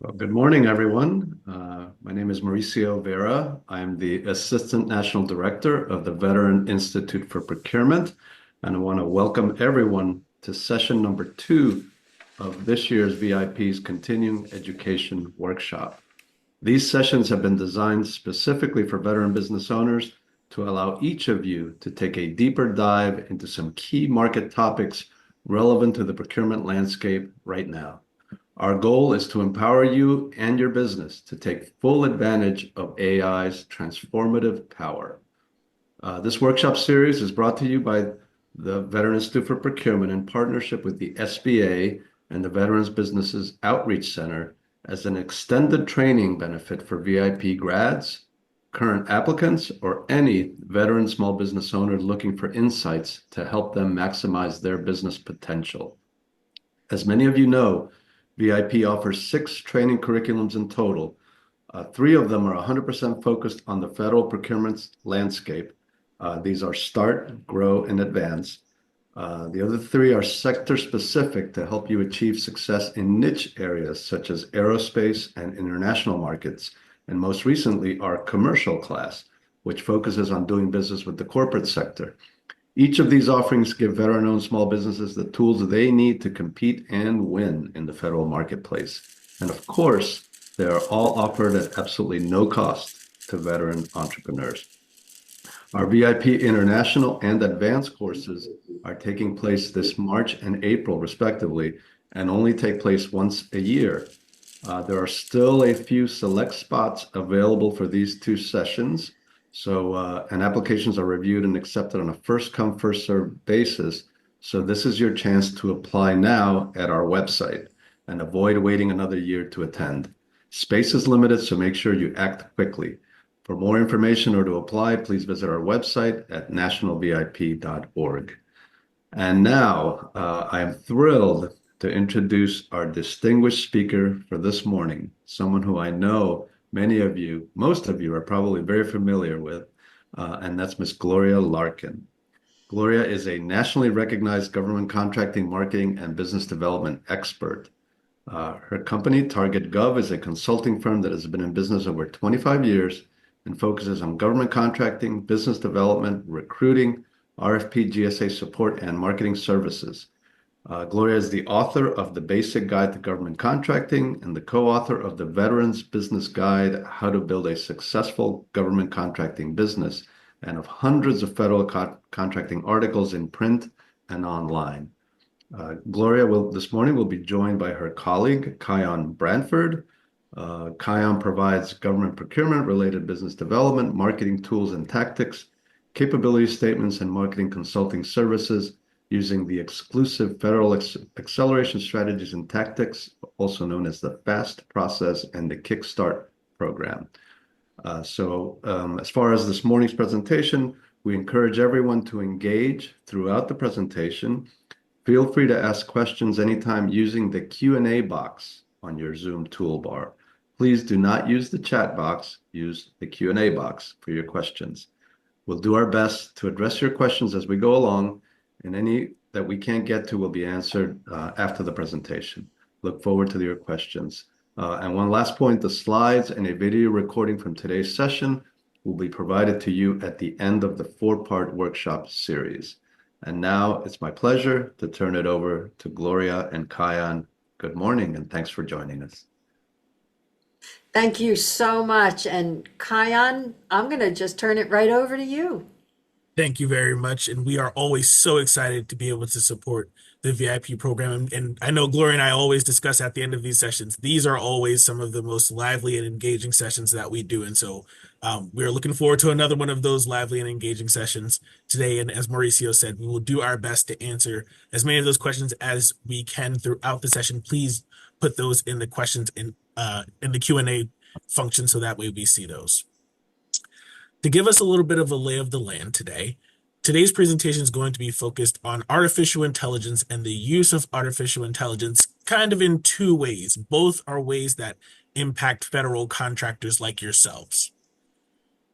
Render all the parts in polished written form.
Well, good morning, everyone. My name is Mauricio Vera. I'm the Assistant National Director of the Veteran Institute for Procurement, and I want to welcome everyone to session number 2 of this year's VIP's Continuing Education Workshop. These sessions have been designed specifically for veteran business owners to allow each of you to take a deeper dive into some key market topics relevant to the procurement landscape right now. Our goal is to empower you and your business to take full advantage of AI's transformative power. This workshop series is brought to you by the Veteran Institute for Procurement in partnership with the SBA and the Veterans Businesses Outreach Center as an extended training benefit for VIP grads, current applicants, or any veteran small business owner looking for insights to help them maximize their business potential. As many of you know, VIP offers 6 training curriculums in total. 3 of them are 100% focused on the federal procurement landscape. These are Start, Grow, and Advance. The other 3 are sector specific to help you achieve success in niche areas such as aerospace and international markets. And most recently, our commercial class, which focuses on doing business with the corporate sector. Each of these offerings give veteran-owned small businesses the tools they need to compete and win in the federal marketplace. And of course, they are all offered at absolutely no cost to veteran entrepreneurs. Our VIP International and Advanced courses are taking place this March and April, respectively, and only take place once a year. There are still a few select spots available for these 2 sessions. And applications are reviewed and accepted on a first come, first served basis. So this is your chance to apply now at our website and avoid waiting another year to attend. Space is limited, so make sure you act quickly. For more information or to apply, please visit our website at nationalvip.org. And now I am thrilled to introduce our distinguished speaker for this morning, someone who I know many of you, most of you are probably very familiar with, and that's Miss Gloria Larkin. Gloria is a nationally recognized government contracting, marketing, and business development expert. Her company, Target Gov, is a consulting firm that has been in business over 25 years and focuses on government contracting, business development, recruiting, RFP, GSA support, and marketing services. Gloria is the author of The Basic Guide to Government Contracting and the co-author of the Veterans Business Guide, How to Build a Successful Government Contracting Business, and of hundreds of federal contracting articles in print and online. Gloria this morning will be joined by her colleague, Kiyon Brandford. Kiyon provides government procurement-related business development, marketing tools and tactics, capability statements, and marketing consulting services using the exclusive Federal Acceleration Strategies and Tactics, also known as the FAST process and the Kickstart program. As far as this morning's presentation, we encourage everyone to engage throughout the presentation. Feel free to ask questions anytime using the Q&A box on your Zoom toolbar. Please do not use the chat box, use the Q&A box for your questions. We'll do our best to address your questions as we go along, and any that we can't get to will be answered after the presentation. Look forward to your questions. And one last point, the slides and a video recording from today's session will be provided to you at the end of the 4-part workshop series. And now it's my pleasure to turn it over to Gloria and Kiyon. Good morning, and thanks for joining us. Thank you so much. And Kiyon, I'm going to just turn it right over to you. Thank you very much. And we are always so excited to be able to support the VIP program. And I know Gloria and I always discuss at the end of these sessions, these are always some of the most lively and engaging sessions that we do. And so we're looking forward to another one of those lively and engaging sessions today. And as Mauricio said, we will do our best to answer as many of those questions as we can throughout the session. Please put those in the questions in the Q&A function so that way we see those. To give us a little bit of a lay of the land today, today's presentation is going to be focused on artificial intelligence and the use of artificial intelligence kind of in 2 ways. Both are ways that impact federal contractors like yourselves.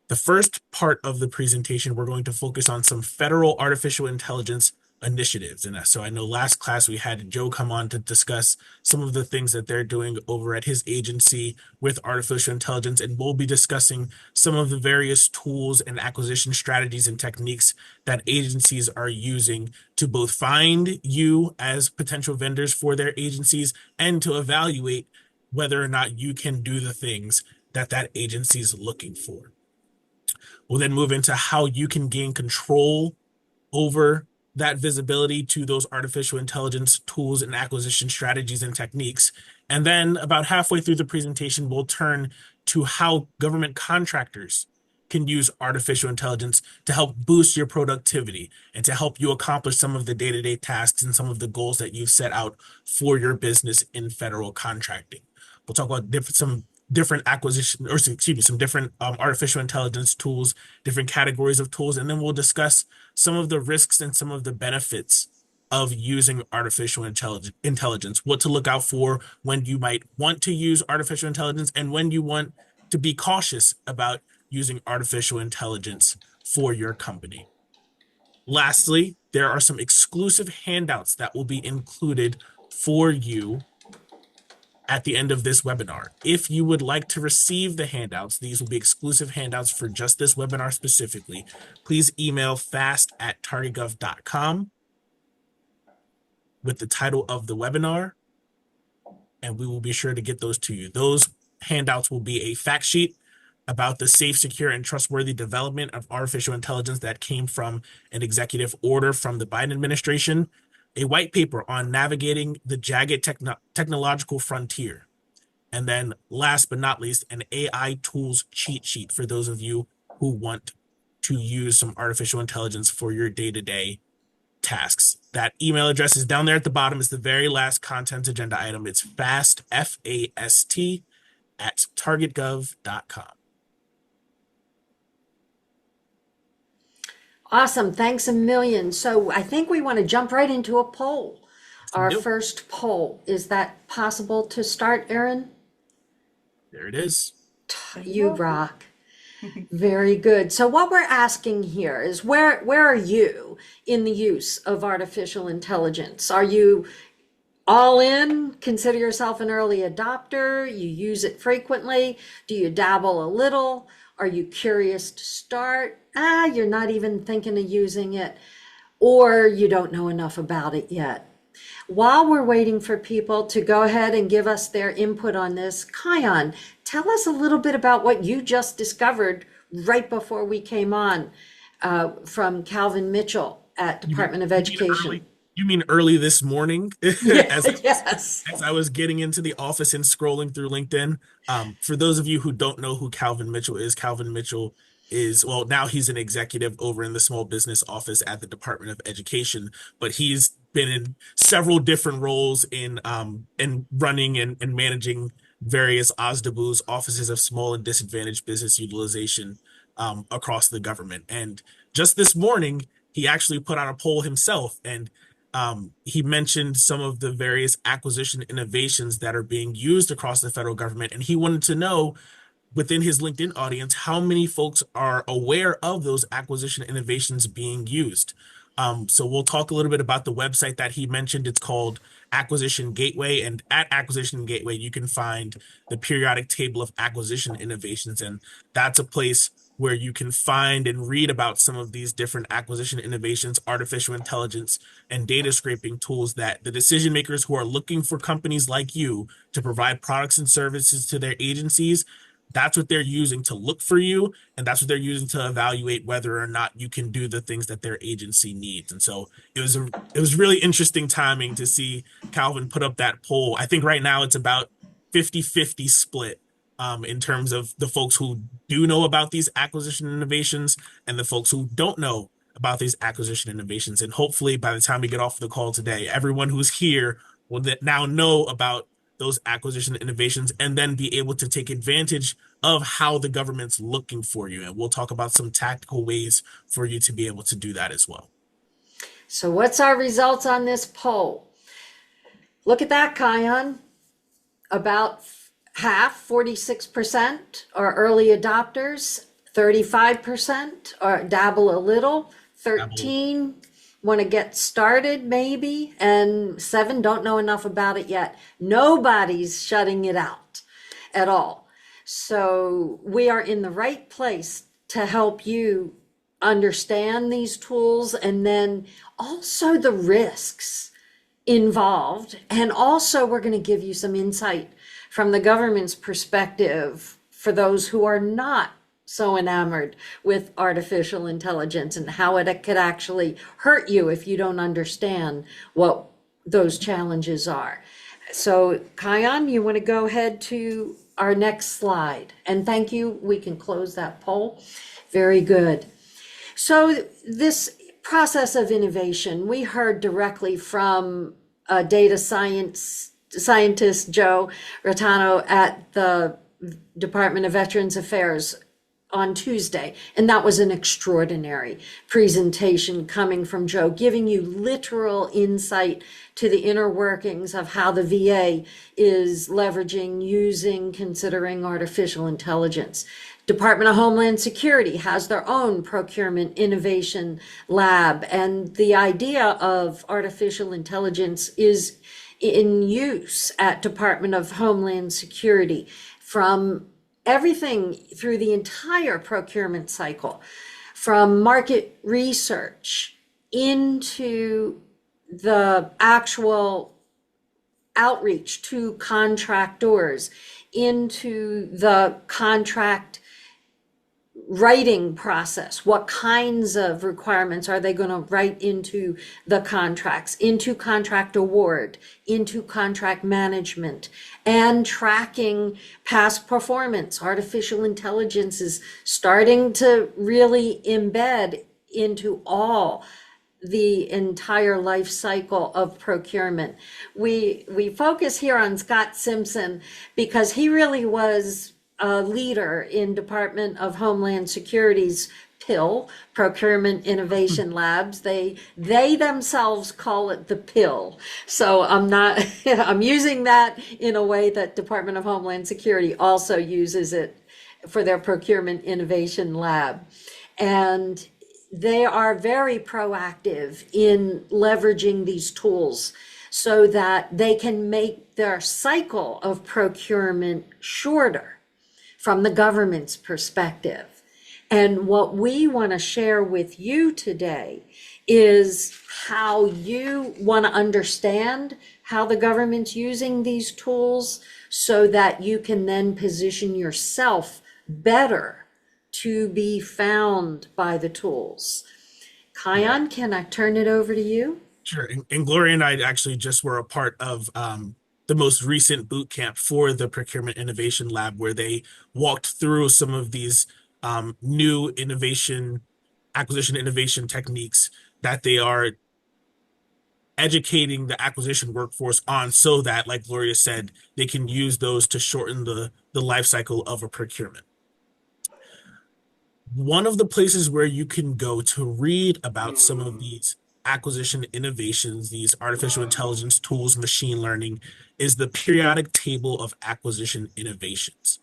The first part of the presentation, we're going to focus on some federal artificial intelligence initiatives. And so I know last class we had Joe come on to discuss some of the things that they're doing over at his agency with artificial intelligence. And we'll be discussing some of the various tools and acquisition strategies and techniques that agencies are using to both find you as potential vendors for their agencies and to evaluate whether or not you can do the things that that agency is looking for. We'll then move into how you can gain control over that visibility to those artificial intelligence tools and acquisition strategies and techniques. And then about halfway through the presentation, we'll turn to how government contractors can use artificial intelligence to help boost your productivity and to help you accomplish some of the day-to-day tasks and some of the goals that you've set out for your business in federal contracting. We'll talk about some different acquisition, or excuse me, some different artificial intelligence tools, different categories of tools, and then we'll discuss some of the risks and some of the benefits of using artificial intelligence, what to look out for when you might want to use artificial intelligence and when you want to be cautious about using artificial intelligence for your company. Lastly, there are some exclusive handouts that will be included for you at the end of this webinar. If you would like to receive the handouts, these will be exclusive handouts for just this webinar specifically. Please email fast@targetgov.com with the title of the webinar, and we will be sure to get those to you. Those handouts will be a fact sheet about the safe, secure, and trustworthy development of artificial intelligence that came from an executive order from the Biden administration, a white paper on navigating the jagged technological frontier, and then last but not least, an AI tools cheat sheet for those of you who want to use some artificial intelligence for your day-to-day tasks. That email address is down there at the bottom. It's the very last content agenda item. It's fast, F-A-S-T, at targetgov.com. Awesome. Thanks a million. So I think we want to jump right into a poll. Our Nope. first poll. Is that possible to start, Erin? There it is. You rock. Very good. So what we're asking here is where are you in the use of artificial intelligence? Are you all in? Consider yourself an early adopter? You use it frequently? Do you dabble a little? Are you curious to start? You're not even thinking of using it, or you don't know enough about it yet. While we're waiting for people to go ahead and give us their input on this, Kiyon, tell us a little bit about what you just discovered right before we came on from Calvin Mitchell at Department of Education. You mean early this morning? Yes. As I was getting into the office and scrolling through LinkedIn. For those of you who don't know who Calvin Mitchell is, well, now he's an executive over in the small business office at the Department of Education, but he's been in several different roles in running and managing various OSDBU's, offices of small and disadvantaged business utilization, across the government. And just this morning, he actually put out a poll himself, and he mentioned some of the various acquisition innovations that are being used across the federal government. And he wanted to know within his LinkedIn audience how many folks are aware of those acquisition innovations being used. So we'll talk a little bit about the website that he mentioned. It's called Acquisition Gateway, and at Acquisition Gateway, you can find the periodic table of acquisition innovations, and that's a place where you can find and read about some of these different acquisition innovations, artificial intelligence, and data scraping tools that the decision makers who are looking for companies like you to provide products and services to their agencies, that's what they're using to look for you, and that's what they're using to evaluate whether or not you can do the things that their agency needs. And so it was really interesting timing to see Calvin put up that poll. I think right now it's about 50-50 split in terms of the folks who do know about these acquisition innovations and the folks who don't know about these acquisition innovations. And hopefully by the time we get off the call today, everyone who's here will now know about those acquisition innovations and then be able to take advantage of how the government's looking for you. And we'll talk about some tactical ways for you to be able to do that as well. So what's our results on this poll? Look at that, Kiyon. About half, 46%, are early adopters, 35% are dabble a little, 13 want to get started maybe, and 7 don't know enough about it yet. Nobody's shutting it out at all. So we are in the right place to help you understand these tools and then also the risks involved. And also, we're going to give you some insight from the government's perspective for those who are not so enamored with artificial intelligence and how it could actually hurt you if you don't understand what those challenges are. So, Kiyon, you want to go ahead to our next slide? And thank you. We can close that poll. Very good. So, this process of innovation, we heard directly from data scientist Joe Rotano at the Department of Veterans Affairs on Tuesday, and that was an extraordinary presentation coming from Joe, giving you literal insight to the inner workings of how the VA is leveraging, using, considering artificial intelligence. Department of Homeland Security has their own procurement innovation lab, and the idea of artificial intelligence is in use at Department of Homeland Security from everything through the entire procurement cycle, from market research into the actual outreach to contractors, into the contract writing process. What kinds of requirements are they going to write into the contracts, into contract award, into contract management, and tracking past performance? Artificial intelligence is starting to really embed into all the entire life cycle of procurement. We focus here on Scott Simpson because he really was a leader in Department of Homeland Security's PIL, Procurement Innovation Labs. They themselves call it the PIL. So I'm using that in a way that Department of Homeland Security also uses it for their Procurement Innovation Lab. And they are very proactive in leveraging these tools so that they can make their cycle of procurement shorter from the government's perspective. And what we want to share with you today is how you want to understand how the government's using these tools so that you can then position yourself better to be found by the tools. Kiyon, can I turn it over to you? Sure. And Gloria and I actually just were a part of the most recent boot camp for the Procurement Innovation Lab, where they walked through some of these new acquisition innovation techniques that they are educating the acquisition workforce on so that, like Gloria said, they can use those to shorten the life cycle of a procurement. One of the places where you can go to read about some of these acquisition innovations, these artificial intelligence tools, machine learning, is the periodic table of acquisition innovations.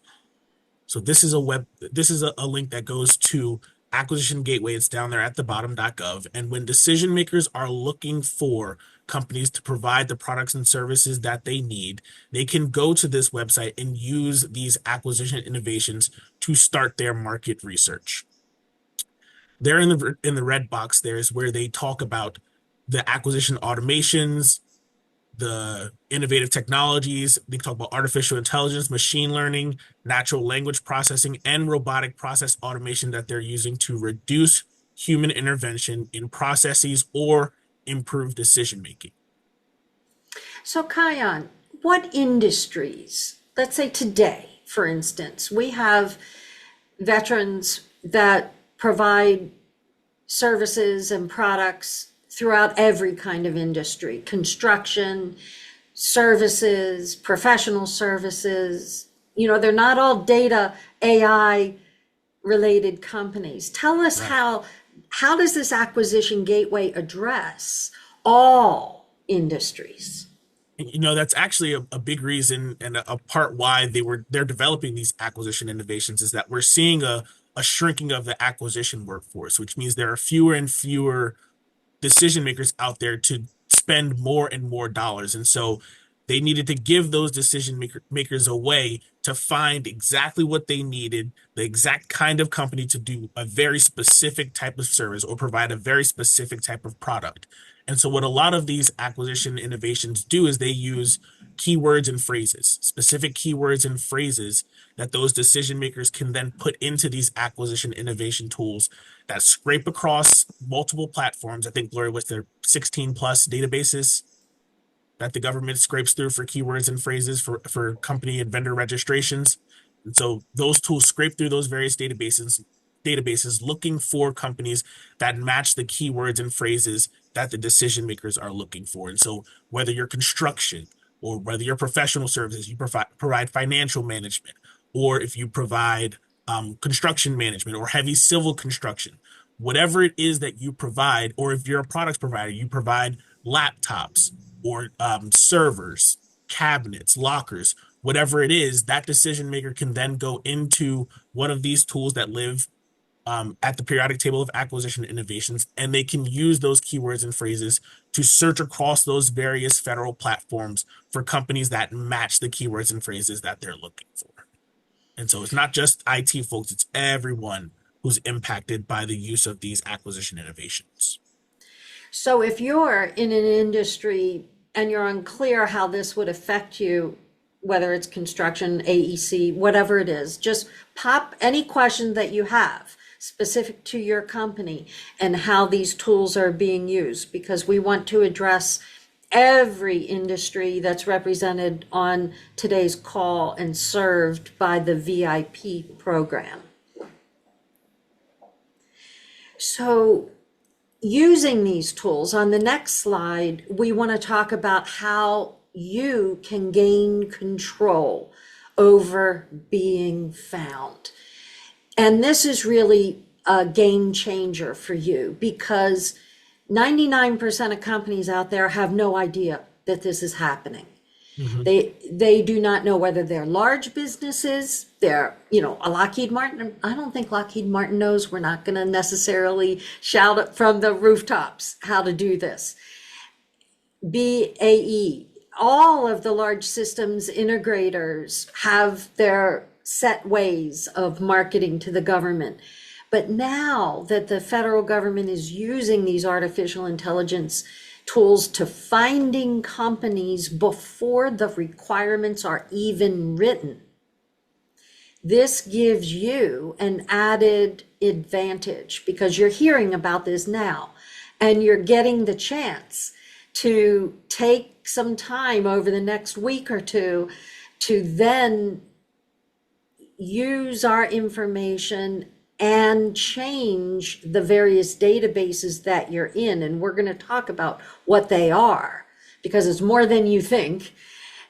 So this is a link that goes to Acquisition Gateway. It's down there at the bottom.gov. And when decision makers are looking for companies to provide the products and services that they need, they can go to this website and use these acquisition innovations to start their market research. There in the red box, there is where they talk about the acquisition automations, the innovative technologies. They talk about artificial intelligence, machine learning, natural language processing, and robotic process automation that they're using to reduce human intervention in processes or improve decision making. So, Kiyon, what industries, let's say today, for instance, we have veterans that provide services and products throughout every kind of industry: construction, services, professional services. You know, they're not all data AI related companies. Tell us how does this acquisition gateway address all industries? You know, that's actually a big reason and a part why they're developing these acquisition innovations, is that we're seeing a shrinking of the acquisition workforce, which means there are fewer and fewer decision makers out there to spend more and more dollars. And so they needed to give those makers a way to find exactly what they needed, the exact kind of company to do a very specific type of service or provide a very specific type of product. And so what a lot of these acquisition innovations do is they use keywords and phrases, specific keywords and phrases that those decision makers can then put into these acquisition innovation tools that scrape across multiple platforms. I think Gloria was there 16 plus databases that the government scrapes through for keywords and phrases for company and vendor registrations. And so those tools scrape through those various databases looking for companies that match the keywords and phrases that the decision makers are looking for. And so whether you're construction or whether you're professional services, you provide financial management, or if you provide construction management or heavy civil construction, whatever it is that you provide, or if you're a products provider, you provide laptops or servers, cabinets, lockers, whatever it is, that decision maker can then go into one of these tools that live at the periodic table of acquisition innovations, and they can use those keywords and phrases to search across those various federal platforms for companies that match the keywords and phrases that they're looking for. And so it's not just IT folks, it's everyone who's impacted by the use of these acquisition innovations. So if you're in an industry and you're unclear how this would affect you, whether it's construction, AEC, whatever it is, just pop any question that you have specific to your company and how these tools are being used, because we want to address every industry that's represented on today's call and served by the VIP program. So using these tools, on the next slide, we want to talk about how you can gain control over being found. And this is really a game changer for you, because 99% of companies out there have no idea that this is happening. Mm-hmm. They do not know whether they're large businesses, they're, a Lockheed Martin. I don't think Lockheed Martin knows. We're not going to necessarily shout it from the rooftops how to do this. BAE, all of the large systems integrators have their set ways of marketing to the government. But now that the federal government is using these artificial intelligence tools to finding companies before the requirements are even written, this gives you an added advantage, because you're hearing about this now and you're getting the chance to take some time over the next week or two to then use our information and change the various databases that you're in. And we're going to talk about what they are, because it's more than you think,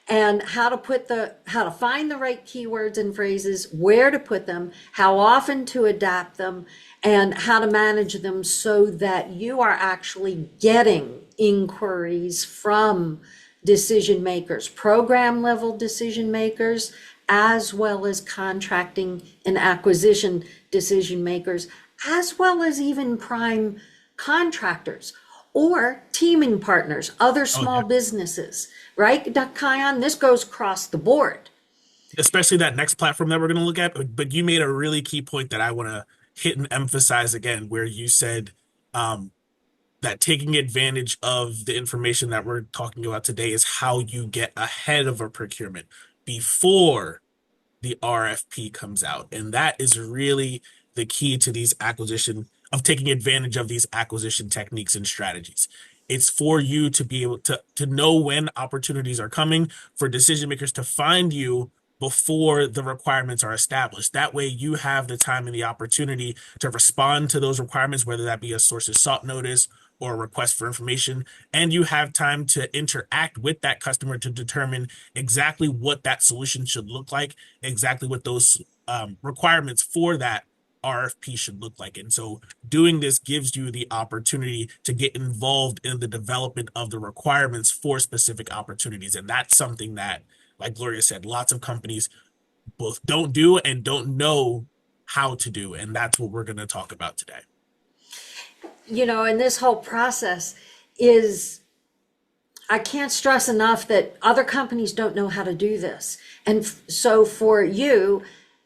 and how to find the right keywords and phrases, where to put them, how often to adapt them, and how to manage them so that you are actually getting inquiries from decision makers, program level decision makers, as well as contracting and acquisition decision makers, as well as even prime contractors or teaming partners, other small businesses, right? Kiyon, this goes across the board. Especially that next platform that we're going to look at. But you made a really key point that I want to hit and emphasize again, where you said that taking advantage of the information that we're talking about today is how you get ahead of a procurement before the RFP comes out. And that is really the key to taking advantage of these acquisition techniques and strategies. It's for you to be able to know when opportunities are coming, for decision makers to find you before the requirements are established. That way you have the time and the opportunity to respond to those requirements, whether that be a sources sought notice or a request for information, and you have time to interact with that customer to determine exactly what that solution should look like, exactly what those requirements for that RFP should look like. And so doing this gives you the opportunity to get involved in the development of the requirements for specific opportunities. And that's something that, like Gloria said, lots of companies both don't do and don't know how to do. And that's what we're going to talk about today. in this whole process is I can't stress enough that other companies don't know how to do this. And so for you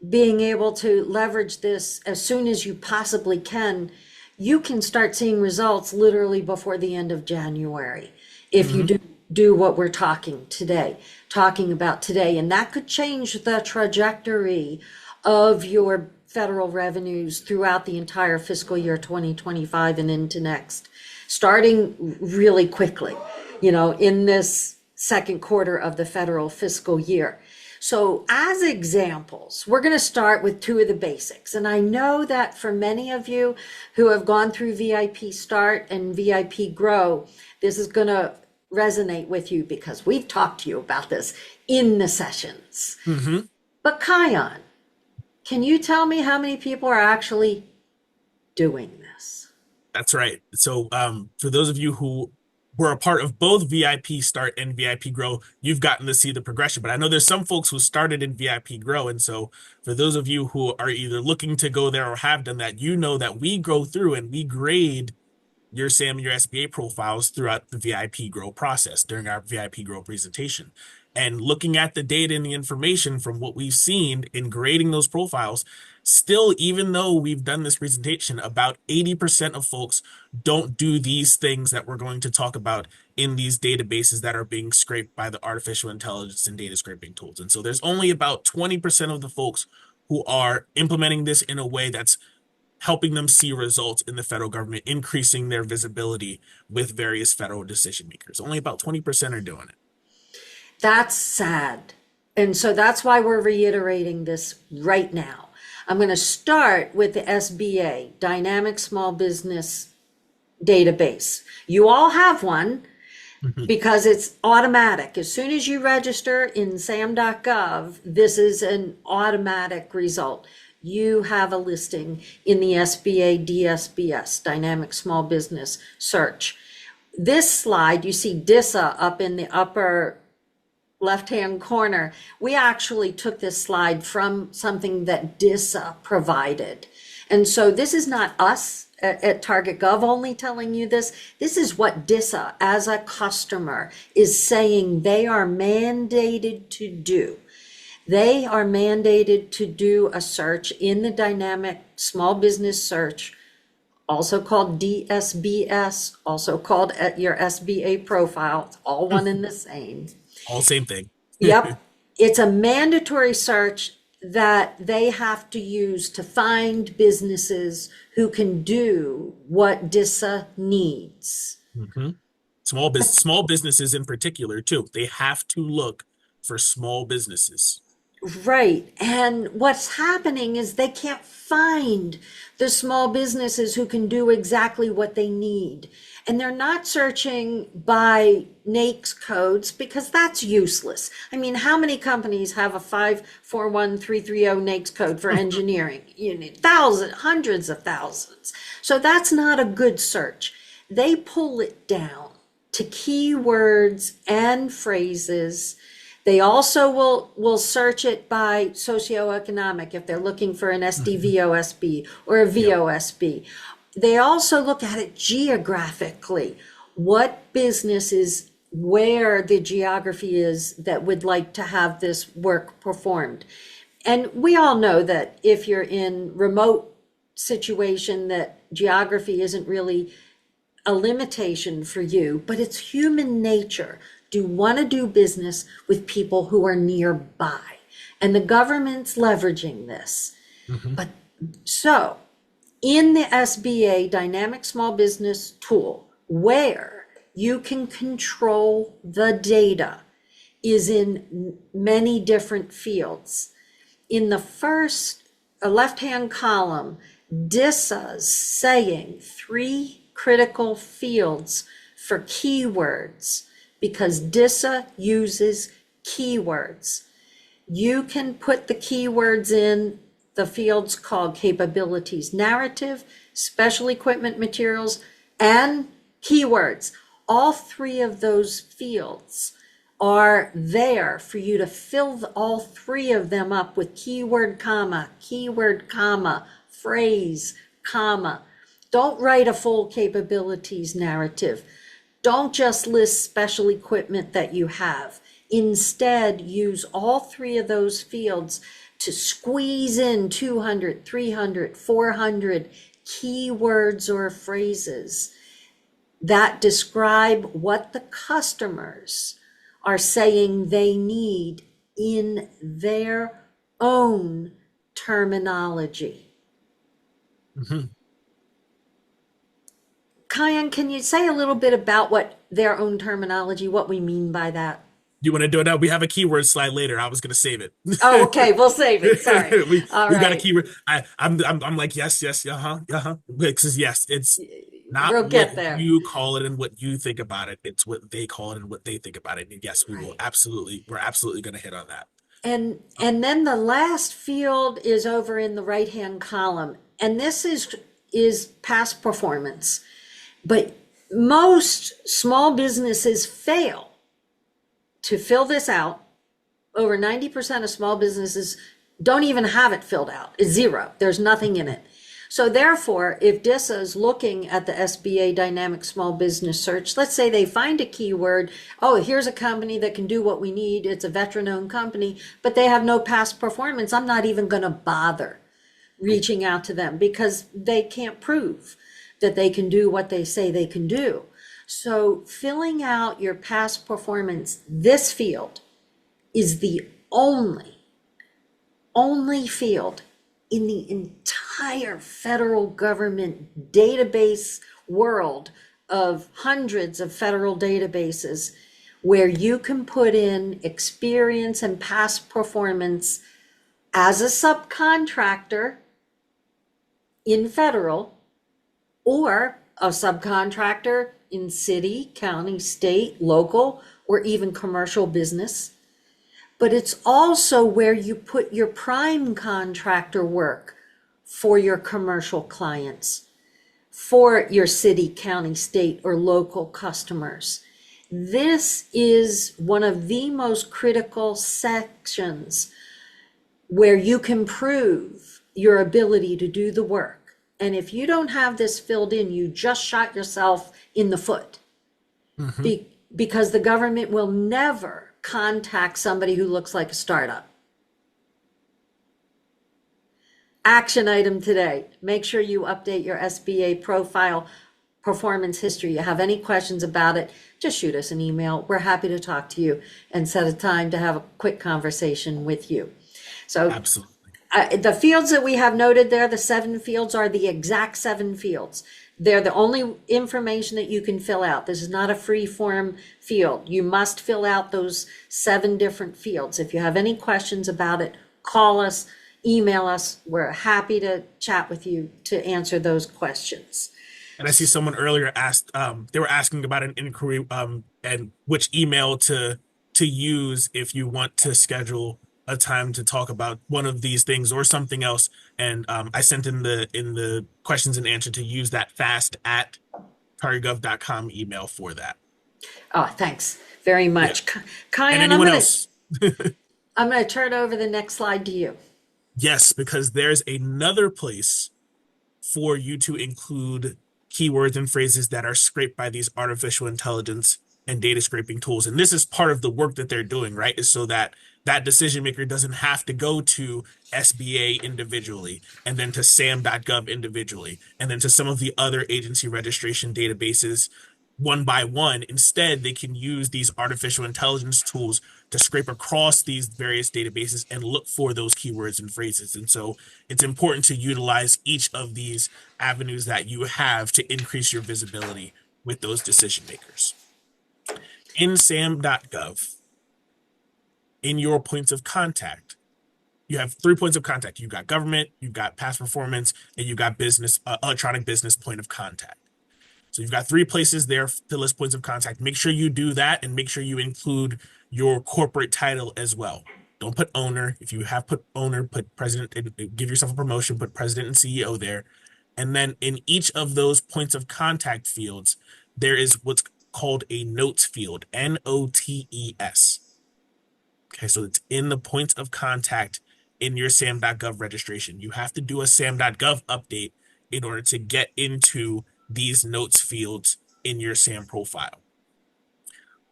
being able to leverage this as soon as you possibly can, you can start seeing results literally before the end of January if you do what we're talking about today. And that could change the trajectory of your federal revenues throughout the entire fiscal year 2025 and into next, starting really quickly, in this second quarter of the federal fiscal year. So as examples, we're going to start with two of the basics. And I know that for many of you who have gone through VIP Start and VIP Grow, this is going to resonate with you because we've talked to you about this in the sessions. But Kiyon, can you tell me how many people are actually doing this? That's right. So for those of you who were a part of both VIP Start and VIP Grow, you've gotten to see the progression. But I know there's some folks who started in VIP Grow. And so for those of you who are either looking to go there or have done that, you know that we go through and we grade your SAM and your SBA profiles throughout the VIP Grow process during our VIP Grow presentation. And looking at the data and the information from what we've seen in grading those profiles, still, even though we've done this presentation, about 80% of folks don't do these things that we're going to talk about in these databases that are being scraped by the artificial intelligence and data scraping tools. And so there's only about 20% of the folks who are implementing this in a way that's helping them see results in the federal government, increasing their visibility with various federal decision makers. Only about 20% are doing it. That's sad. And so that's why we're reiterating this right now. I'm going to start with the SBA, Dynamic Small Business Database. You all have one because it's automatic. As soon as you register in sam.gov, this is an automatic result. You have a listing in the SBA DSBS, Dynamic Small Business Search. This slide, you see DISA up in the upper left-hand corner. We actually took this slide from something that DISA provided. And so this is not us at Target Gov only telling you this. This is what DISA as a customer is saying they are mandated to do. They are mandated to do a search in the Dynamic Small Business Search, also called DSBS, also called your SBA profile. It's all one and the same. All same thing. Yep. It's a mandatory search that they have to use to find businesses who can do what DISA needs. Small businesses in particular, too. They have to look for small businesses. Right. And what's happening is they can't find the small businesses who can do exactly what they need. And they're not searching by NAICS codes because that's useless. I mean, how many companies have a 541330 NAICS code for engineering? You need thousands, hundreds of thousands. So that's not a good search. They pull it down to keywords and phrases. They also will search it by socioeconomic if they're looking for an SDVOSB or a VOSB. They also look at it geographically. What businesses, where the geography is that would like to have this work performed. And we all know that if you're in remote situation, that geography isn't really a limitation for you, but it's human nature to want to do business with people who are nearby. And the government's leveraging this. But so in the SBA Dynamic Small Business Tool, where you can control the data is in many different fields. In the first left-hand column, DISA's saying 3 critical fields for keywords because DISA uses keywords. You can put the keywords in the fields called capabilities, narrative, special equipment materials, and keywords. All 3 of those fields are there for you to fill all 3 of them up with keyword, comma, phrase, comma, Don't write a full capabilities narrative. Don't just list special equipment that you have. Instead, use all three of those fields to squeeze in 200, 300, 400 keywords or phrases that describe what the customers are saying they need in their own terminology. Mhm. Kiyon, can you say a little bit about what their own terminology, what we mean by that? Do you want to do it now? We have a keyword slide later. I was going to save it. Oh, okay, we'll save it. Sorry. All We've got a right. keyword. I'm like yes, yes, uh-huh, uh-huh. Because yes, it's not We'll what get there. you call it and what you think about it. It's what they call it and what they think about it. And yes, Right. we're absolutely going to hit on that. And then the last field is over in the right-hand column. And this is past performance. But most small businesses fail to fill this out. Over 90% of small businesses don't even have it filled out. It's zero. There's nothing in it. So therefore, if DISA is looking at the SBA Dynamic Small Business Search, let's say they find a keyword, oh, here's a company that can do what we need. It's a veteran-owned company, but they have no past performance. I'm not even going to bother reaching out to them because they can't prove that they can do what they say they can do. So filling out your past performance, this field is the only field in the entire federal government database world of hundreds of federal databases where you can put in experience and past performance as a subcontractor in federal or a subcontractor in city, county, state, local, or even commercial business. But it's also where you put your prime contractor work for your commercial clients, for your city, county, state, or local customers. This is one of the most critical sections where you can prove your ability to do the work. And if you don't have this filled in, you just shot yourself in the foot. Mhm. Because the government will never contact somebody who looks like a startup. Action item today. Make sure you update your SBA profile performance history. You have any questions about it, just shoot us an email. We're happy to talk to you and set a time to have a quick conversation with you. So Absolutely. the fields that we have noted there, the 7 fields, are the exact 7 fields. They're the only information that you can fill out. This is not a free form field. You must fill out those 7 different fields. If you have any questions about it, call us, email us. We're happy to chat with you to answer those questions. And I see someone earlier asked, they were asking about an inquiry, and which email to use if you want to schedule a time to talk about one of these things or something else. And I sent in the questions and answer to use that fast at targetgov.com email for that. Oh, thanks very Yeah. much. And Kiyon, anyone else? I'm gonna turn over the next slide to you. Yes, because there's another place for you to include keywords and phrases that are scraped by these artificial intelligence and data scraping tools. And this is part of the work that they're doing, right? Is so that that decision maker doesn't have to go to SBA individually and then to SAM.gov individually and then to some of the other agency registration databases one by one. Instead, they can use these artificial intelligence tools to scrape across these various databases and look for those keywords and phrases. And so it's important to utilize each of these avenues that you have to increase your visibility with those decision makers. In SAM.gov, in your points of contact, you have 3 points of contact. You've got government, you've got past performance, and you've got business, electronic business point of contact. So you've got 3 places there to list points of contact. Make sure you do that and make sure you include your corporate title as well. Don't put owner. If you have put owner, put president, and give yourself a promotion, put president and CEO there. And then in each of those points of contact fields, there is what's called a notes field, NOTES. Okay, so it's in the points of contact in your SAM.gov registration. You have to do a SAM.gov update in order to get into these notes fields in your SAM profile.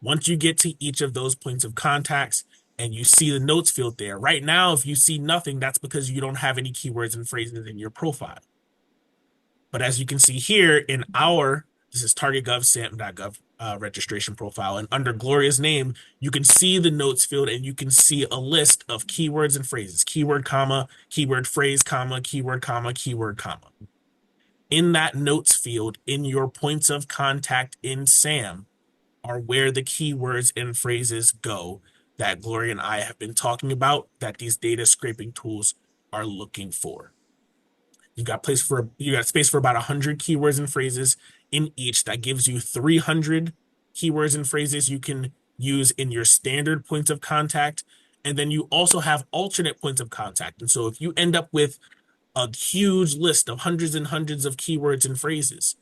Once you get to each of those points of contacts and you see the notes field there, right now, if you see nothing, that's because you don't have any keywords and phrases in your profile. But as you can see here in this is target.gov, SAM.gov registration profile. And under Gloria's name, you can see the notes field and you can see a list of keywords and phrases, keyword, comma, keyword phrase, comma, keyword, comma, keyword, comma. In that notes field, in your points of contact in SAM, are where the keywords and phrases go that Gloria and I have been talking about that these data scraping tools are looking for. You got space for about 100 keywords and phrases in each. That gives you 300 keywords and phrases you can use in your standard points of contact. And then you also have alternate points of contact. And so if you end up with a huge list of hundreds and hundreds of keywords and phrases,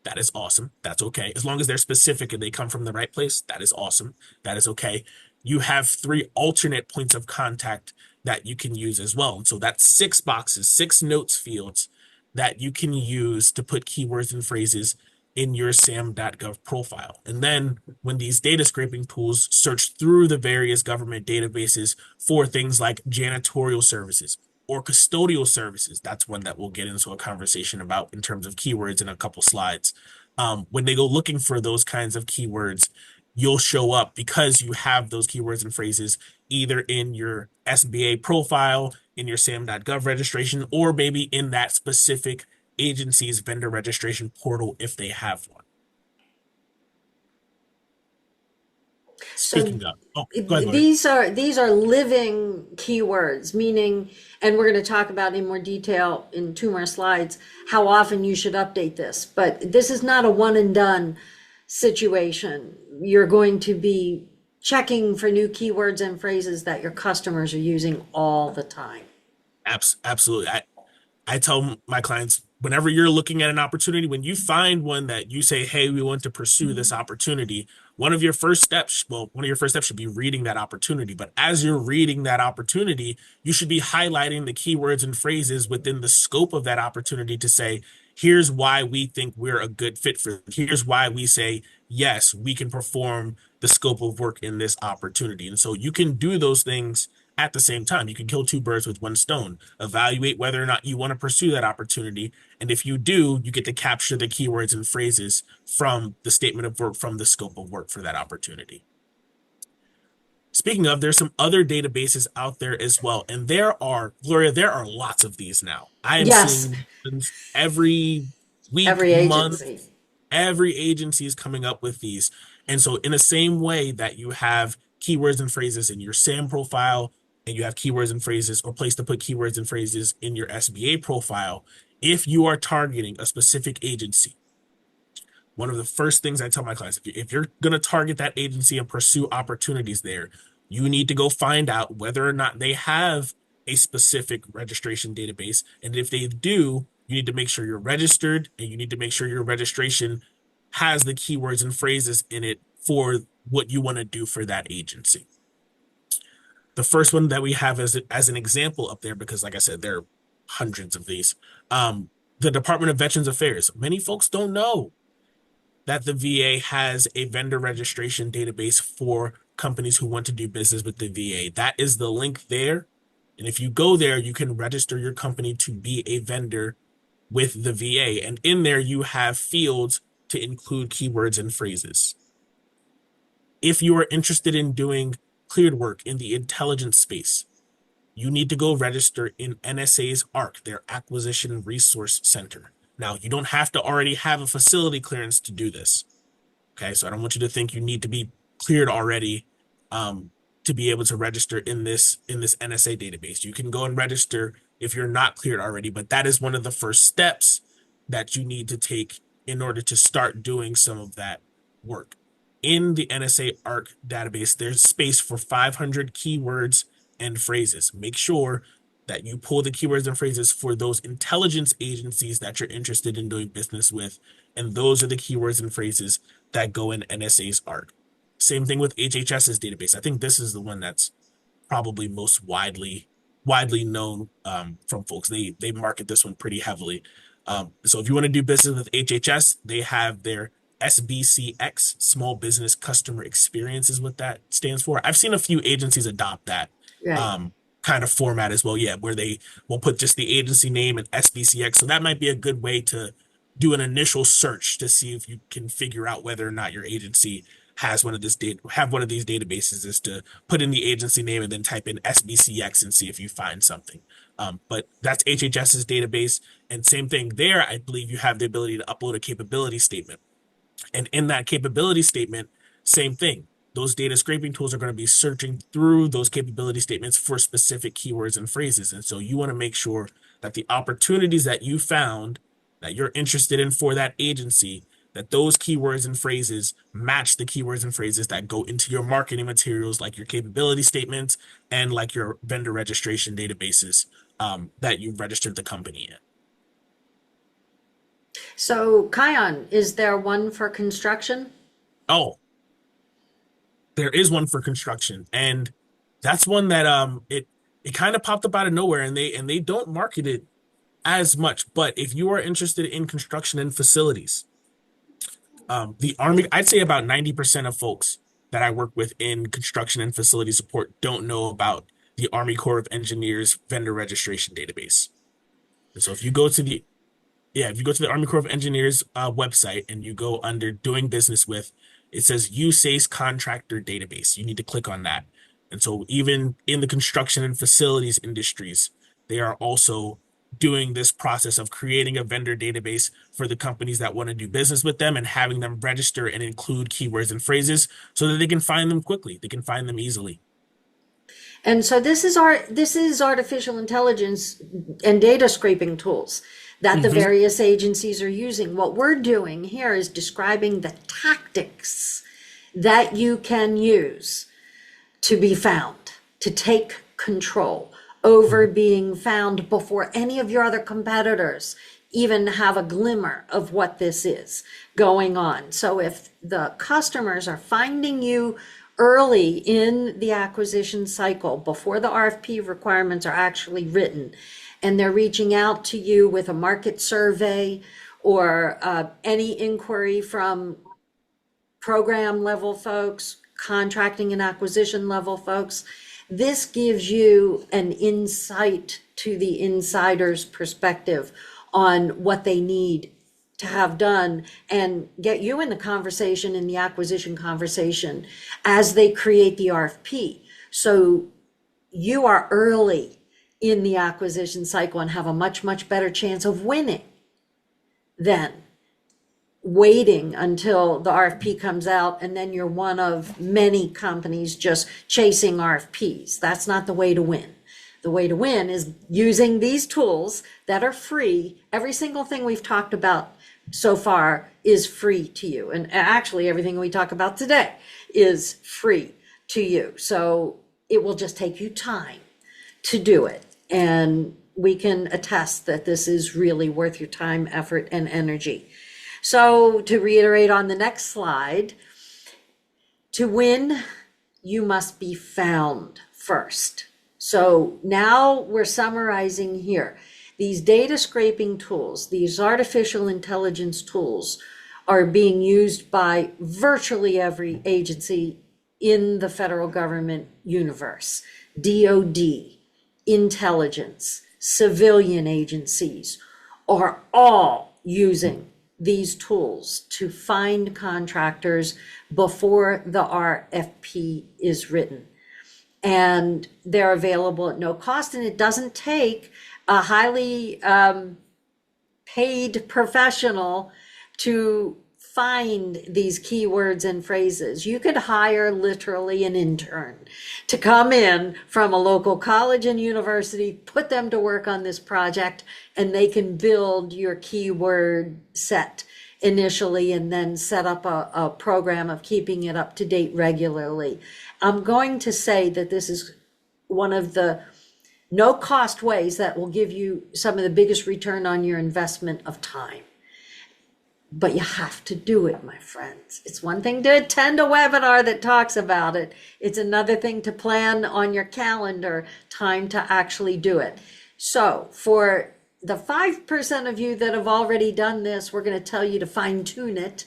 that is awesome. That's okay. As long as they're specific and they come from the right place, that is awesome. That is okay. You have 3 alternate points of contact that you can use as well. And so that's 6 boxes, 6 notes fields that you can use to put keywords and phrases in your SAM.gov profile. And then when these data scraping tools search through the various government databases for things like janitorial services or custodial services, that's one that we'll get into a conversation about in terms of keywords in a couple slides. When they go looking for those kinds of keywords, you'll show up because you have those keywords and phrases either in your SBA profile, in your SAM.gov registration, or maybe in that specific agency's vendor registration portal if they have one. So Speaking of, go ahead, Lauren. these are living keywords, meaning, and we're going to talk about in more detail in 2 more slides how often you should update this. But this is not a one and done situation. You're going to be checking for new keywords and phrases that your customers are using all the time. Absolutely. I tell my clients, whenever you're looking at an opportunity, when you find one that you say, hey, we want to pursue this opportunity, one of your first steps should be reading that opportunity. But as you're reading that opportunity, you should be highlighting the keywords and phrases within the scope of that opportunity to say, here's why we think we're a good fit for it. Here's why we say, yes, we can perform the scope of work in this opportunity. And so you can do those things at the same time. You can kill 2 birds with 1 stone. Evaluate whether or not you want to pursue that opportunity. And if you do, you get to capture the keywords and phrases from the statement of work, from the scope of work for that opportunity. Speaking of, there's some other databases out there as well. And Gloria, there are lots of these now. I am Yes, seeing every week, every month, agency. every agency is coming up with these. And so in the same way that you have keywords and phrases in your SAM profile, and you have keywords and phrases or place to put keywords and phrases in your SBA profile, if you are targeting a specific agency, one of the first things I tell my clients, if you're going to target that agency and pursue opportunities there, you need to go find out whether or not they have a specific registration database. And if they do, you need to make sure you're registered, and you need to make sure your registration has the keywords and phrases in it for what you want to do for that agency. The first one that we have as an example up there, because like I said, there are hundreds of these, the Department of Veterans Affairs. Many folks don't know that the VA has a vendor registration database for companies who want to do business with the VA. That is the link there. And if you go there, you can register your company to be a vendor with the VA. And in there, you have fields to include keywords and phrases. If you are interested in doing cleared work in the intelligence space, you need to go register in NSA's ARC, their Acquisition Resource Center. Now, you don't have to already have a facility clearance to do this. Okay, so I don't want you to think you need to be cleared already to be able to register in this NSA database. You can go and register if you're not cleared already, but that is one of the first steps that you need to take in order to start doing some of that work. In the NSA ARC database, there's space for 500 keywords and phrases. Make sure that you pull the keywords and phrases for those intelligence agencies that you're interested in doing business with. And those are the keywords and phrases that go in NSA's ARC. Same thing with HHS's database. I think this is the one that's probably most widely known from folks. They market this one pretty heavily. So if you want to do business with HHS, they have their SBCX, Small Business Customer Experience is what that stands for. I've seen a few agencies adopt that Right. um, kind of format as well. Yeah, where they will put just the agency name and SBCX. So that might be a good way to do an initial search to see if you can figure out whether or not your agency has one of these databases, is to put in the agency name and then type in SBCX and see if you find something. But that's HHS's database. And same thing there, I believe you have the ability to upload a capability statement. And in that capability statement, same thing. Those data scraping tools are going to be searching through those capability statements for specific keywords and phrases. And so you want to make sure that the opportunities that you found that you're interested in for that agency, that those keywords and phrases match the keywords and phrases that go into your marketing materials, like your capability statements and like your vendor registration databases that you've registered the company in. So, Kiyon, is there one for construction? Oh, there is one for construction, and that's one that it kind of popped up out of nowhere, and they don't market it as much. But if you are interested in construction and facilities, the Army, I'd say about 90% of folks that I work with in construction and facility support don't know about the Army Corps of Engineers vendor registration database. And so if you go to the Army Corps of Engineers website and you go under doing business with, it says USACE contractor database. You need to click on that. And so even in the construction and facilities industries, they are also doing this process of creating a vendor database for the companies that want to do business with them and having them register and include keywords and phrases so that they can find them quickly. They can find them easily. And so this is artificial intelligence and data scraping tools that the Hmm. various agencies are using. What we're doing here is describing the tactics that you can use to be found, to take control over being found before any of your other competitors even have a glimmer of what this is going on. So if the customers are finding you early in the acquisition cycle, before the RFP requirements are actually written, and they're reaching out to you with a market survey or any inquiry from program level folks, contracting and acquisition level folks, this gives you an insight to the insider's perspective on what they need to have done and get you in the conversation, in the acquisition conversation, as they create the RFP. So you are early in the acquisition cycle and have a much, much better chance of winning than waiting until the RFP comes out and then you're one of many companies just chasing RFPs. That's not the way to win. The way to win is using these tools that are free. Every single thing we've talked about so far is free to you. And actually, everything we talk about today is free to you. So it will just take you time to do it. And we can attest that this is really worth your time, effort, and energy. So to reiterate on the next slide, to win, you must be found first. So now we're summarizing here. These data scraping tools, these artificial intelligence tools are being used by virtually every agency in the federal government universe. DOD, intelligence, civilian agencies are all using these tools to find contractors before the RFP is written. And they're available at no cost, and it doesn't take a highly paid professional to find these keywords and phrases. You could hire literally an intern to come in from a local college and university, put them to work on this project, and they can build your keyword set initially and then set up a program of keeping it up to date regularly. I'm going to say that this is one of the no cost ways that will give you some of the biggest return on your investment of time. But you have to do it, my friends. It's one thing to attend a webinar that talks about it. It's another thing to plan on your calendar time to actually do it. So for the 5% of you that have already done this, we're going to tell you to fine tune it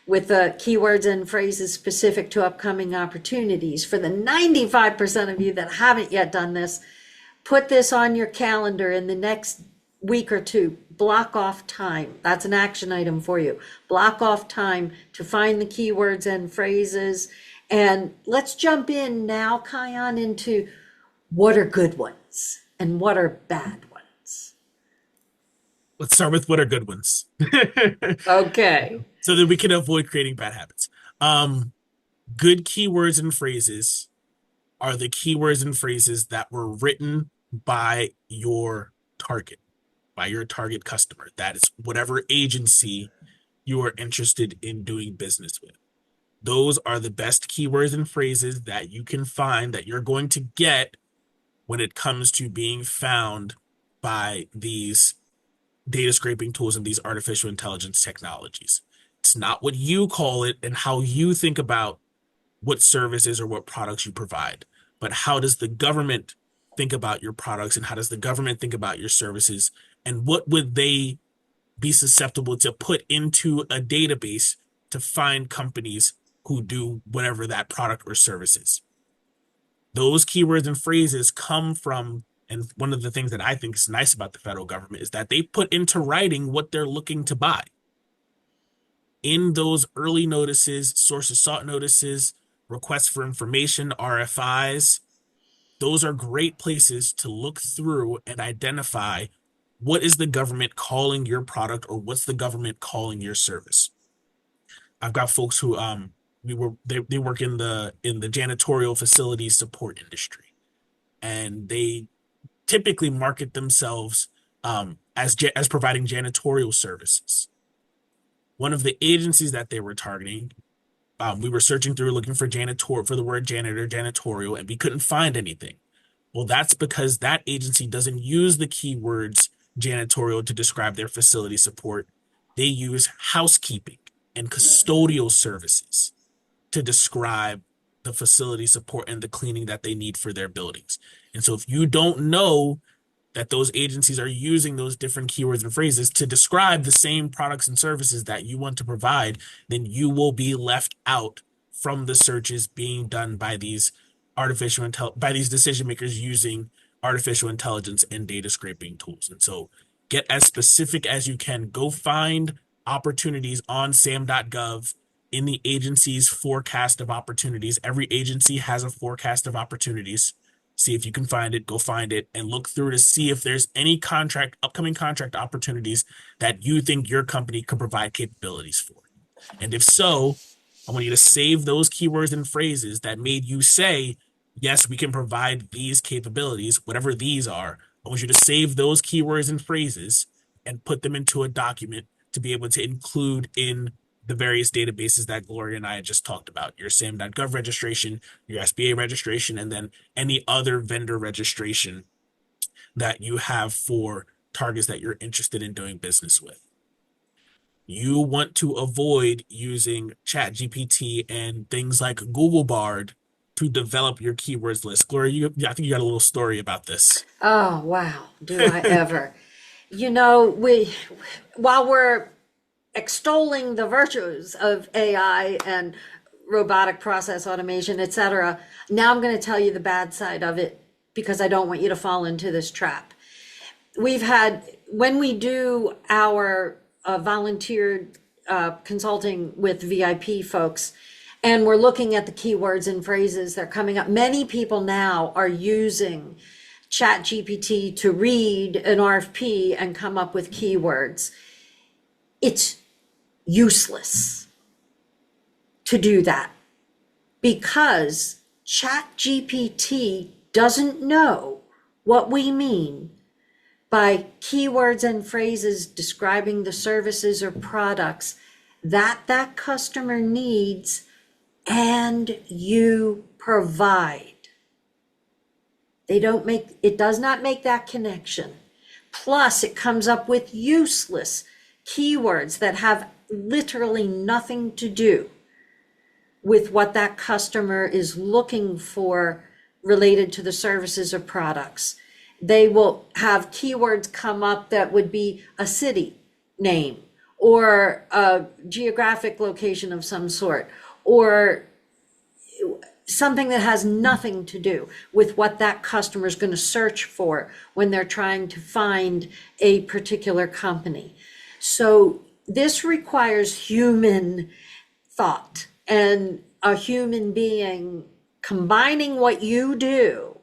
with the keywords and phrases specific to upcoming opportunities. For the 95% of you that haven't yet done this, put this on your calendar in the next week or two. Block off time. That's an action item for you. Block off time to find the keywords and phrases. And let's jump in now, Kiyon, into what are good ones and what are bad ones. Let's start with what are good ones. Okay. So that we can avoid creating bad habits. Good keywords and phrases are the keywords and phrases that were written by your target, by your target customer. That is whatever agency you are interested in doing business with. Those are the best keywords and phrases that you can find that you're going to get when it comes to being found by these data scraping tools and these artificial intelligence technologies. It's not what you call it and how you think about what services or what products you provide, but how does the government think about your products and how does the government think about your services and what would they be susceptible to put into a database to find companies who do whatever that product or service is. Those keywords and phrases come from, and one of the things that I think is nice about the federal government is that they put into writing what they're looking to buy. In those early notices, sources sought notices, requests for information, RFIs, those are great places to look through and identify what is the government calling your product or what's the government calling your service. I've got folks who they work in the janitorial facility support industry, and they typically market themselves as providing janitorial services. One of the agencies that they were targeting, we were searching through looking for the word janitor, janitorial, and we couldn't find anything. Well, that's because that agency doesn't use the keywords janitorial to describe their facility support. They use housekeeping and custodial services to describe the facility support and the cleaning that they need for their buildings. And so if you don't know that those agencies are using those different keywords and phrases to describe the same products and services that you want to provide, then you will be left out from the searches being done by these decision makers using artificial intelligence and data scraping tools. And so get as specific as you can. Go find opportunities on sam.gov in the agency's forecast of opportunities. Every agency has a forecast of opportunities. See if you can find it, go find it, and look through to see if there's any upcoming contract opportunities that you think your company could provide capabilities for. And if so, I want you to save those keywords and phrases that made you say, yes, we can provide these capabilities, whatever these are. I want you to save those keywords and phrases and put them into a document to be able to include in the various databases that Gloria and I had just talked about, your SAM.gov registration, your SBA registration, and then any other vendor registration that you have for targets that you're interested in doing business with. You want to avoid using ChatGPT and things like Google Bard to develop your keywords list. Gloria, I think you got a little story about this. Oh, wow. Do I ever. While we're extolling the virtues of AI and robotic process automation, etc., now I'm going to tell you the bad side of it because I don't want you to fall into this trap. When we do our volunteered consulting with VIP folks, and we're looking at the keywords and phrases that are coming up, many people now are using ChatGPT to read an RFP and come up with keywords. It's useless to do that because ChatGPT doesn't know what we mean by keywords and phrases describing the services or products that customer needs and you provide. It does not make that connection. Plus, it comes up with useless keywords that have literally nothing to do with what that customer is looking for related to the services or products. they will have keywords come up that would be a city name or a geographic location of some sort, or something that has nothing to do with what that customer is going to search for when they're trying to find a particular company. So this requires human thought and a human being combining what you do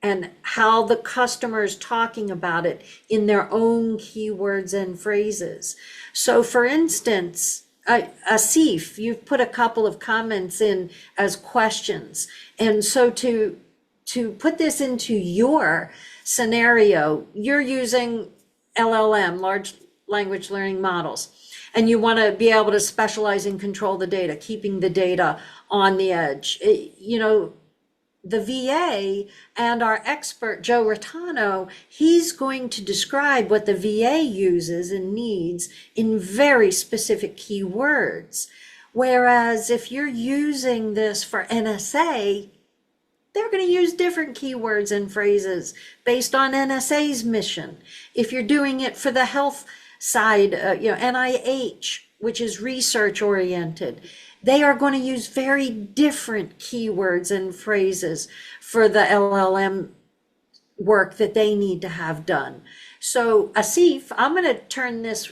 and how the customer is talking about it in their own keywords and phrases. So for instance, Asif, you've put a couple of comments in as questions. And so to put this into your scenario, you're using LLM, large language learning models, and you want to be able to specialize and control the data, keeping the data on the edge. You know, the VA and our expert, Joe Rotano, he's going to describe what the VA uses and needs in very specific keywords. Whereas if you're using this for NSA, they're going to use different keywords and phrases based on NSA's mission. If you're doing it for the health side, NIH, which is research oriented, they are going to use very different keywords and phrases for the LLM work that they need to have done. So Asif, I'm going to turn this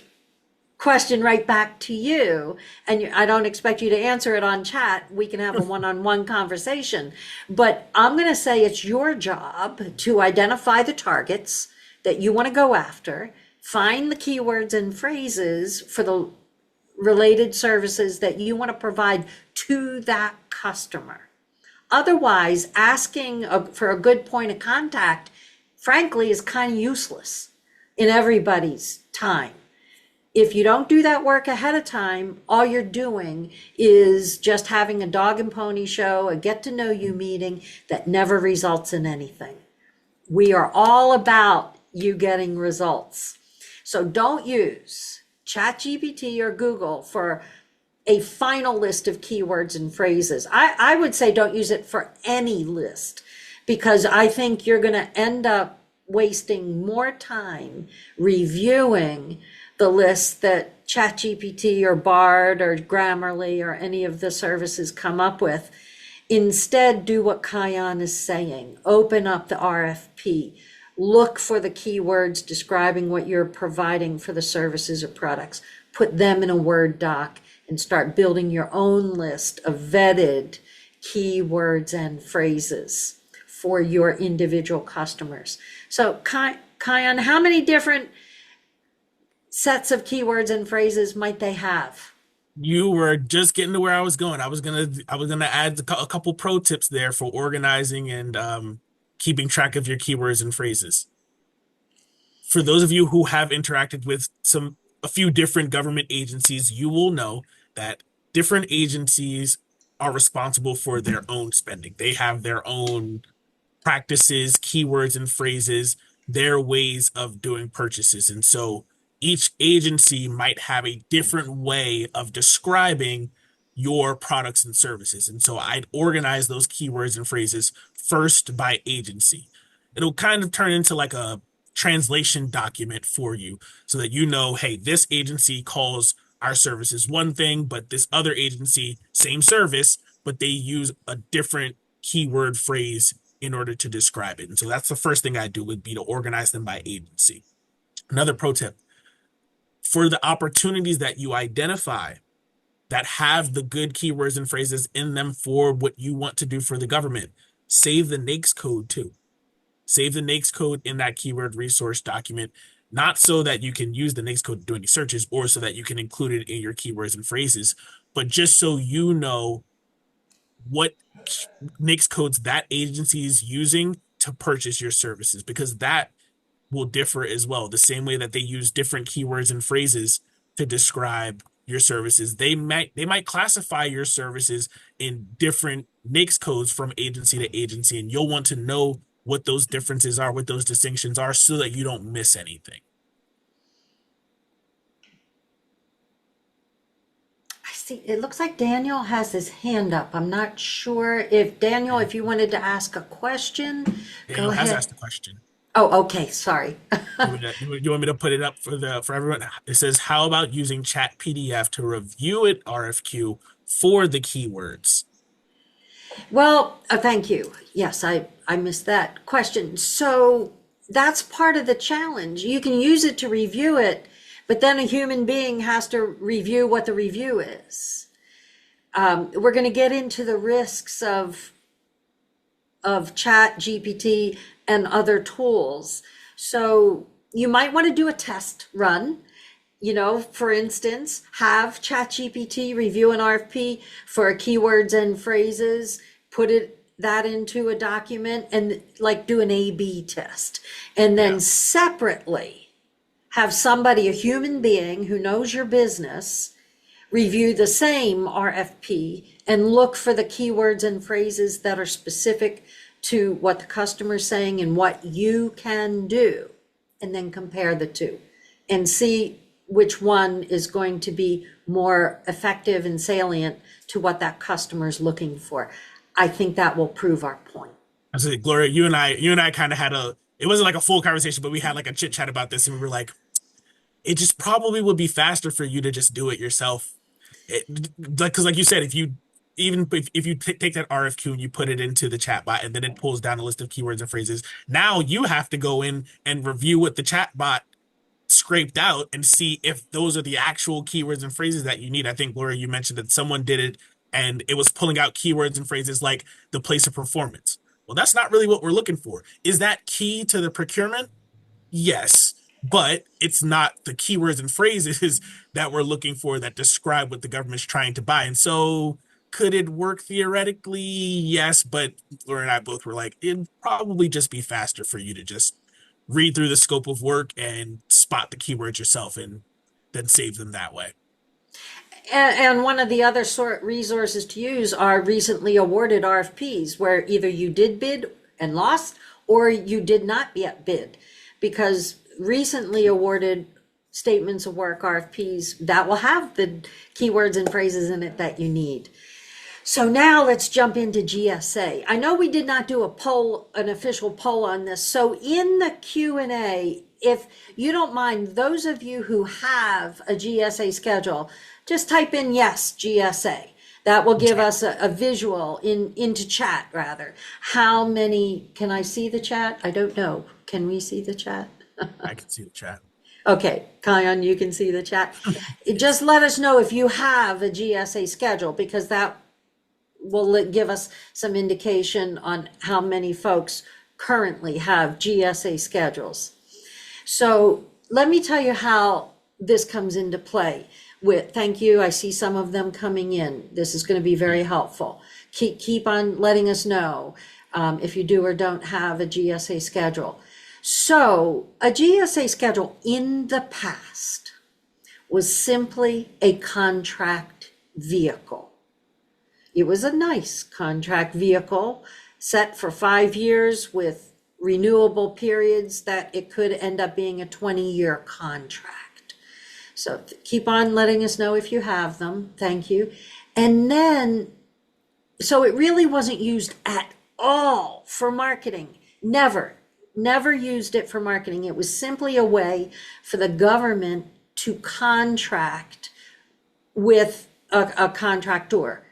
question right back to you, and I don't expect you to answer it on chat. We can have a one-on-one conversation, but I'm going to say it's your job to identify the targets that you want to go after, find the keywords and phrases for the related services that you want to provide to that customer. Otherwise, asking for a good point of contact, frankly, is kind of useless in everybody's time. If you don't do that work ahead of time, all you're doing is just having a dog and pony show, a get to know you meeting that never results in anything. We are all about you getting results. So don't use ChatGPT or Google for a final list of keywords and phrases. I would say don't use it for any list, because I think you're going to end up wasting more time reviewing the list that ChatGPT or Bard or Grammarly or any of the services come up with. Instead, do what Kiyon is saying. Open up the RFP. Look for the keywords describing what you're providing for the services or products. Put them in a Word doc and start building your own list of vetted keywords and phrases for your individual customers. So Kiyon, how many different sets of keywords and phrases might they have? You were just getting to where I was going. I was gonna add a couple pro tips there for organizing and keeping track of your keywords and phrases. For those of you who have interacted with a few different government agencies, you will know that different agencies are responsible for their own spending. They have their own practices, keywords and phrases, their ways of doing purchases. And so each agency might have a different way of describing your products and services. And so I'd organize those keywords and phrases first by agency. It'll kind of turn into like a translation document for you so that you know, hey, this agency calls our services one thing, but this other agency, same service, but they use a different keyword phrase in order to describe it. And so that's the first thing I do, would be to organize them by agency. Another pro tip, for the opportunities that you identify that have the good keywords and phrases in them for what you want to do for the government, save the NAICS code too. Save the NAICS code in that keyword resource document, not so that you can use the NAICS code to do any searches or so that you can include it in your keywords and phrases, but just so you know what NAICS codes that agency is using to purchase your services, because that will differ as well. The same way that they use different keywords and phrases to describe your services, they might classify your services in different NAICS codes from agency to agency, and you'll want to know what those differences are, what those distinctions are, so that you don't miss anything. I see, it looks like Daniel has his hand up. I'm not sure if Daniel, if you wanted to ask a question, Daniel go has ahead. asked a question. Oh, okay, sorry. You want me to put it up for everyone? It says, how about using Chat PDF to review an RFQ for the keywords? Well, thank you. Yes, I missed that question. So that's part of the challenge. You can use it to review it, but then a human being has to review what the review is. We're going to get into the risks of Chat GPT and other tools. So you might want to do a test run. For instance, have ChatGPT review an RFP for keywords and phrases, put that into a document and like do an A/B test. And Yeah. then separately have somebody, a human being who knows your business, review the same RFP and look for the keywords and phrases that are specific to what the customer's saying and what you can do, and then compare the two and see which one is going to be more effective and salient to what that customer is looking for. I think that will prove our point. I said, Gloria, you and I kind of had it wasn't like a full conversation, but we had like a chit chat about this, and we were like, it just probably would be faster for you to just do it yourself. Because like you said, if you take that RFQ and you put it into the chat bot and then it pulls down a list of keywords and phrases, now you have to go in and review what the chat bot scraped out and see if those are the actual keywords and phrases that you need. I think, Laura, you mentioned that someone did it and it was pulling out keywords and phrases like the place of performance. Well, that's not really what we're looking for. Is that key to the procurement? Yes, but it's not the keywords and phrases that we're looking for that describe what the government's trying to buy. And so, could it work theoretically? Yes, but Laura and I both were like, it'd probably just be faster for you to just read through the scope of work and spot the keywords yourself and then save them that way. And one of the other sort resources to use are recently awarded RFPs where either you did bid and lost or you did not yet bid. Because recently awarded statements of work RFPs that will have the keywords and phrases in it that you need. So now let's jump into GSA. I know we did not do a poll, an official poll on this. So in the Q&A, if you don't mind, those of you who have a GSA schedule, just type in yes, GSA. That will give us a visual into chat rather. How many, can I see the chat? I don't know. Can we see the chat? I can see the chat. Okay, Kiyon, you can see the chat. Just let us know if you have a GSA schedule because that will give us some indication on how many folks currently have GSA schedules. So let me tell you how this comes into play. Thank you. I see some of them coming in. This is going to be very helpful. Keep on letting us know if you do or don't have a GSA schedule. So a GSA schedule in the past was simply a contract vehicle. It was a nice contract vehicle set for 5 years with renewable periods that it could end up being a 20-year contract. So keep on letting us know if you have them. Thank you. And then, so it really wasn't used at all for marketing. Never used it for marketing. It was simply a way for the government to contract with a contractor,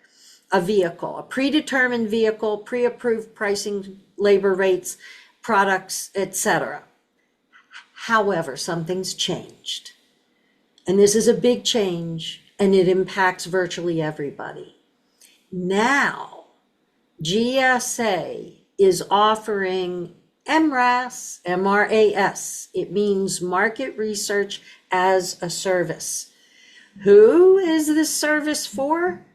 a vehicle, a predetermined vehicle, pre-approved pricing, labor rates, products, etc. However, something's changed. And this is a big change, and it impacts virtually everybody. Now, GSA is offering MRAS, MRAS. It means Market Research as a Service. Who is this service for?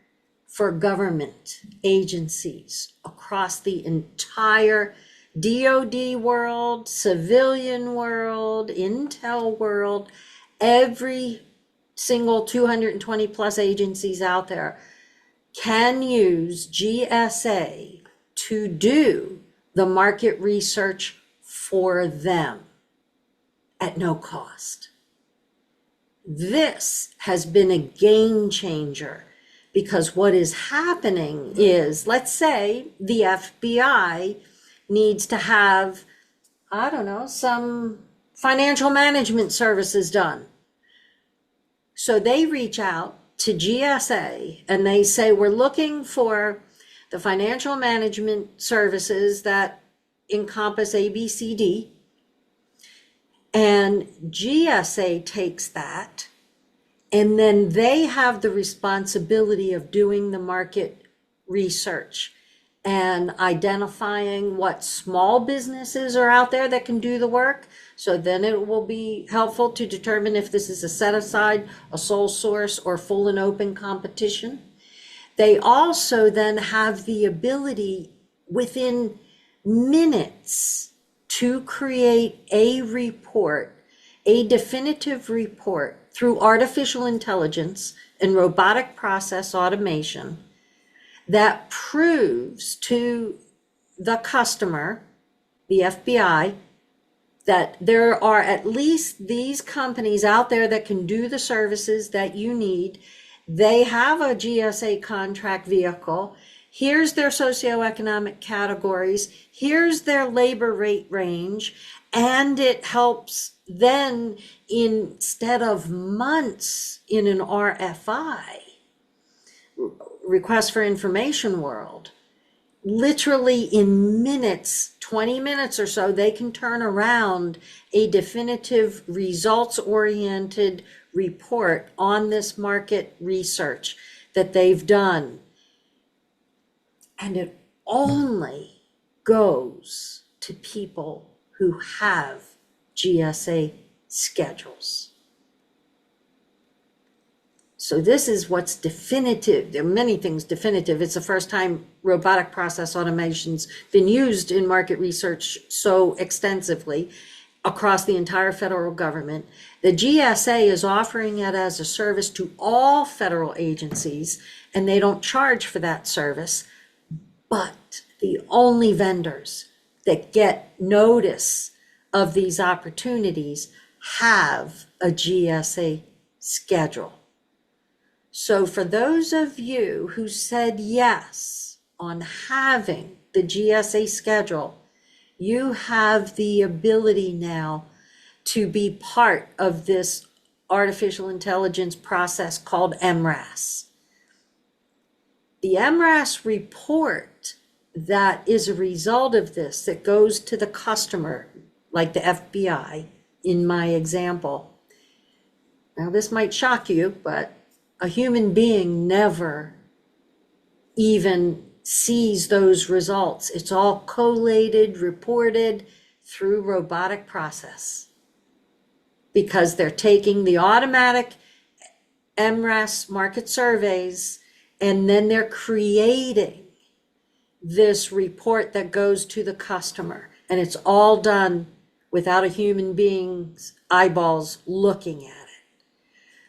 For government agencies across the entire DoD world, civilian world, intel world, every single 220 plus agencies out there can use GSA to do the market research for them at no cost. This has been a game changer because what is happening is, let's say the FBI needs to have I don't know, some financial management services done. So they reach out to GSA and they say, we're looking for the financial management services that encompass ABCD. And GSA takes that, and then they have the responsibility of doing the market research and identifying what small businesses are out there that can do the work. So then it will be helpful to determine if this is a set aside, a sole source, or full and open competition. They also then have the ability within minutes to create a report, a definitive report through artificial intelligence and robotic process automation that proves to the customer, the FBI, that there are at least these companies out there that can do the services that you need. They have a GSA contract vehicle. Here's their socioeconomic categories. Here's their labor rate range. And it helps then, instead of months in an RFI, request for information world, literally in minutes, 20 minutes or so, they can turn around a definitive results-oriented report on this market research that they've done. And it only goes to people who have GSA schedules. So this is what's definitive. There are many things definitive. It's the first time robotic process automation's been used in market research so extensively across the entire federal government. The GSA is offering it as a service to all federal agencies, and they don't charge for that service. But the only vendors that get notice of these opportunities have a GSA schedule. So for those of you who said yes on having the GSA schedule, you have the ability now to be part of this artificial intelligence process called MRAS. The MRAS report that is a result of this, that goes to the customer, like the FBI in my example. Now this might shock you, but a human being never even sees those results. It's all collated, reported through robotic process, because they're taking the automatic MRAS market surveys and then they're creating this report that goes to the customer, and it's all done without a human being's eyeballs looking at it.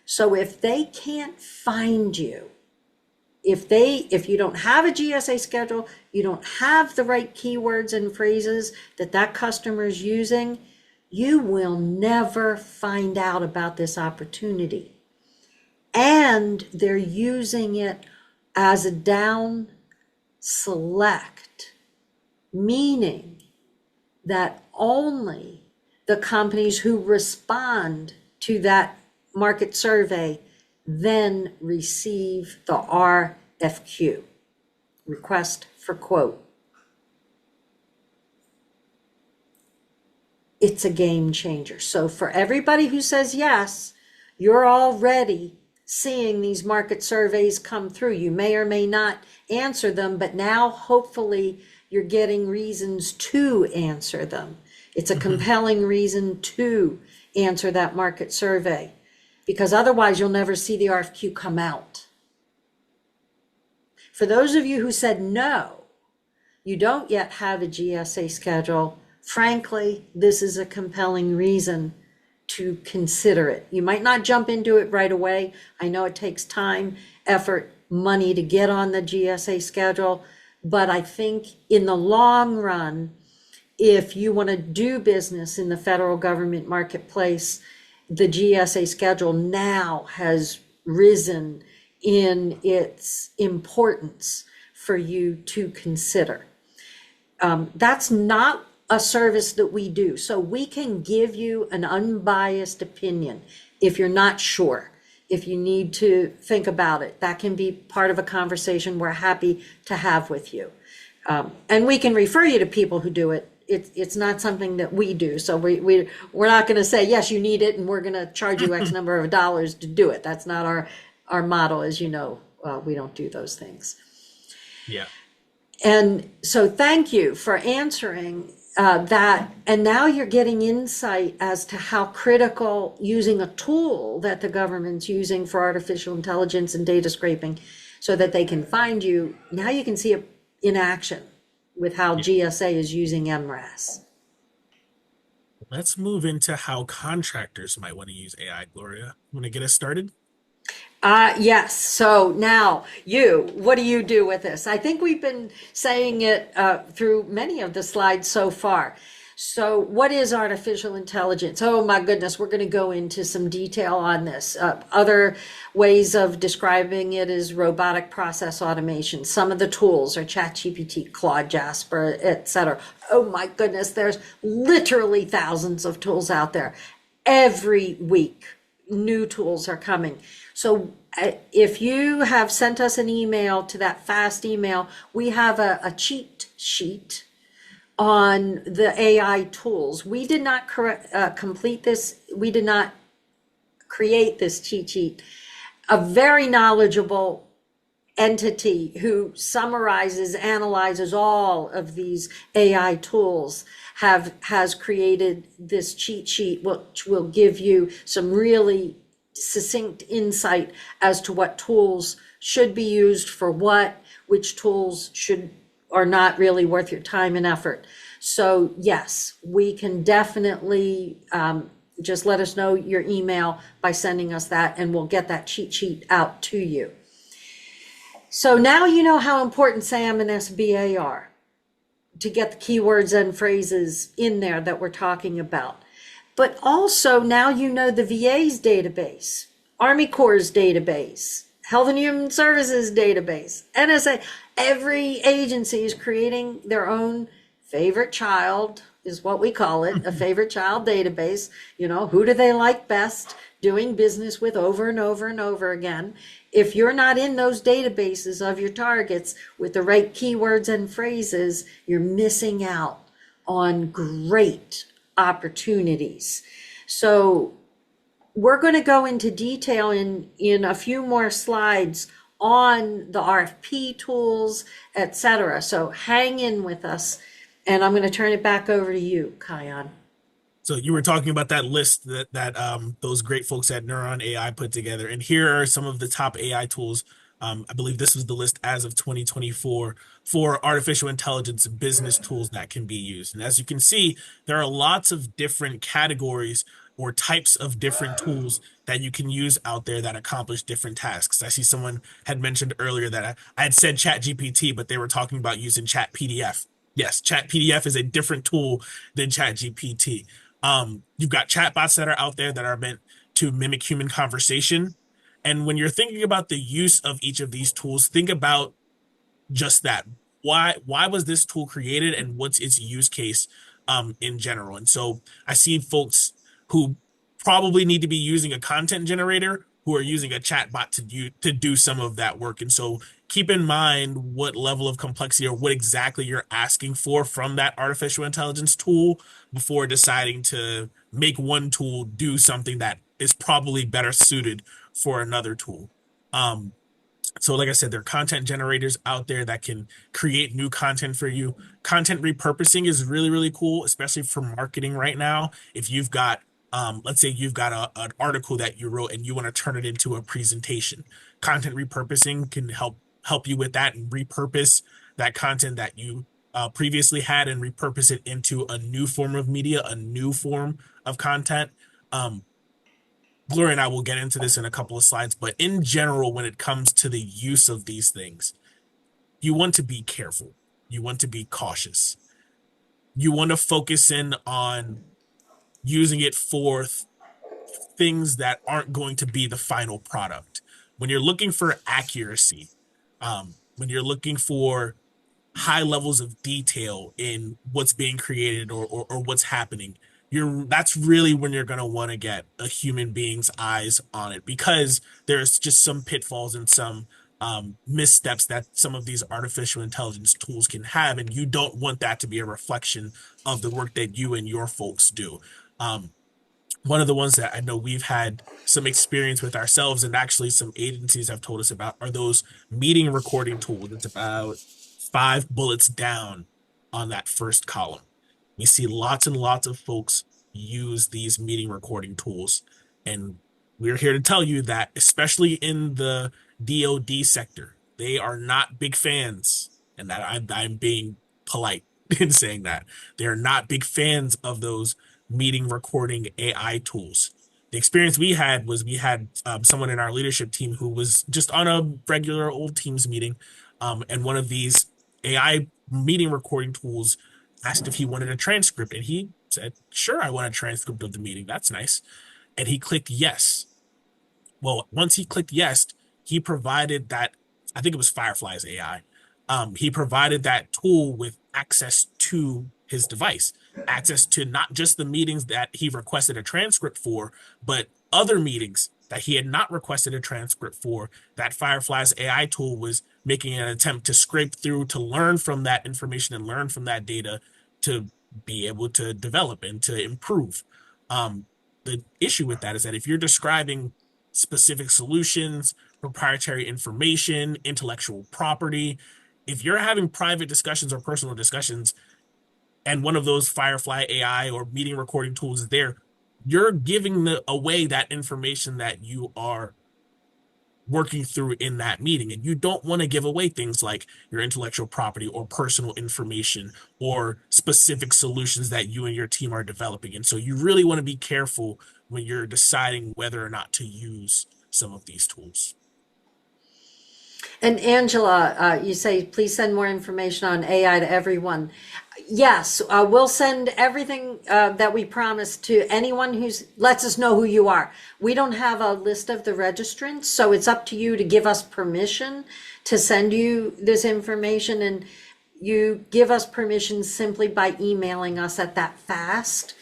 So if they can't find you, if you don't have a GSA schedule, you don't have the right keywords and phrases that customer is using, you will never find out about this opportunity. And they're using it as a down select, meaning that only the companies who respond to that market survey then receive the RFQ, request for quote. It's a game changer. So for everybody who says yes, you're already seeing these market surveys come through. You may or may not answer them, but now hopefully you're getting reasons to answer them. It's a compelling reason to answer that market survey, because otherwise you'll never see the RFQ come out. For those of you who said no, you don't yet have a GSA schedule, frankly, this is a compelling reason to consider it. You might not jump into it right away. I know it takes time, effort, money to get on the GSA schedule, but I think in the long run, if you want to do business in the federal government marketplace, the GSA schedule now has risen in its importance for you to consider. That's not a service that we do. So we can give you an unbiased opinion if you're not sure, if you need to think about it. That can be part of a conversation we're happy to have with you. And we can refer you to people who do it. It's not something that we do. So we're not going to say, yes, you need it, and we're going to charge you X number of dollars to do it. That's not our model, as you know. We don't do those things. Yeah. And so thank you for answering that. And now you're getting insight as to how critical using a tool that the government's using for artificial intelligence and data scraping so that they can find you. Now you can see it in action with how GSA is using MRAS. Let's move into how contractors might want to use AI, Gloria. Want to get us started? Yes. So now what do you do with this? I think we've been saying it through many of the slides so far. So what is artificial intelligence? Oh my goodness, we're going to go into some detail on this. Other ways of describing it is robotic process automation. Some of the tools are ChatGPT, Claude, Jasper, etc. Oh my goodness, there's literally thousands of tools out there. Every week, new tools are coming. So if you have sent us an email to that fast email, we have a cheat sheet on the AI tools. We did not complete this. We did not create this cheat sheet. A very knowledgeable entity who summarizes, analyzes all of these AI tools has created this cheat sheet, which will give you some really succinct insight as to what tools should be used for what, which tools are not really worth your time and effort. So yes, we can definitely just let us know your email by sending us that, and we'll get that cheat sheet out to you. So now you know how important SAM and SBA are to get the keywords and phrases in there that we're talking about. But also now you know the VA's database, Army Corps' database, Health and Human Services database, NSA. Every agency is creating their own favorite child, is what we call it, a favorite child database. You know, who do they like best doing business with over and over and over again? If you're not in those databases of your targets with the right keywords and phrases, you're missing out on great opportunities. So we're going to go into detail in a few more slides on the RFP tools, etc. So hang in with us, and I'm going to turn it back over to you, Kiyon. So you were talking about that list that those great folks at Neuron AI put together, and here are some of the top AI tools. I believe this was the list as of 2024 for artificial intelligence business tools that can be used. And as you can see, there are lots of different categories or types of different tools that you can use out there that accomplish different tasks. I see someone had mentioned earlier that I had said Chat GPT, but they were talking about using Chat PDF. Yes, Chat PDF is a different tool than Chat GPT. You've got chatbots that are out there that are meant to mimic human conversation. And when you're thinking about the use of each of these tools, think about just that. Why was this tool created and what's its use case in general? And so I see folks who probably need to be using a content generator who are using a chatbot to do some of that work. And so keep in mind what level of complexity or what exactly you're asking for from that artificial intelligence tool before deciding to make one tool do something that is probably better suited for another tool. Um, so like I said, there are content generators out there that can create new content for you. Content repurposing is really, really cool, especially for marketing right now. If you've got, let's say you've got an article that you wrote and you want to turn it into a presentation. Content repurposing can help you with that and repurpose that content that you previously had and repurpose it into a new form of media, a new form of content. Um, Gloria and I will get into this in a couple of slides, but in general, when it comes to the use of these things, you want to be careful. You want to be cautious. You want to focus in on using it for things that aren't going to be the final product. When you're looking for accuracy, when you're looking for high levels of detail in what's being created or what's happening, that's really when you're going to want to get a human being's eyes on it, because there's just some pitfalls and some missteps that some of these artificial intelligence tools can have, and you don't want that to be a reflection of the work that you and your folks do. Um, One of the ones that I know we've had some experience with ourselves, and actually some agencies have told us about, are those meeting recording tools. It's about 5 bullets down on that first column. We see lots and lots of folks use these meeting recording tools. And we're here to tell you that, especially in the DoD sector, they are not big fans. And that I'm being polite in saying that. They are not big fans of those meeting recording AI tools. The experience we had was we had someone in our leadership team who was just on a regular old Teams meeting, and one of these AI meeting recording tools asked if he wanted a transcript, and he said, "Sure, I want a transcript of the meeting. That's nice." And he clicked yes. Well, once he clicked yes, he provided that, I think it was Firefly's AI. He provided that tool with access to his device, access to not just the meetings that he requested a transcript for, but other meetings that he had not requested a transcript for. That Firefly's AI tool was making an attempt to scrape through, to learn from that information and learn from that data to be able to develop and to improve. The issue with that is that if you're describing specific solutions, proprietary information, intellectual property, if you're having private discussions or personal discussions, and one of those Firefly AI or meeting recording tools is there, you're giving away that information that you are working through in that meeting. And you don't want to give away things like your intellectual property or personal information or specific solutions that you and your team are developing. And so you really want to be careful when you're deciding whether or not to use some of these tools. And Angela, you say, please send more information on AI to everyone. Yes, we'll send everything that we promised to anyone who lets us know who you are. We don't have a list of the registrants, so it's up to you to give us permission to send you this information. And you give us permission simply by emailing us at that fast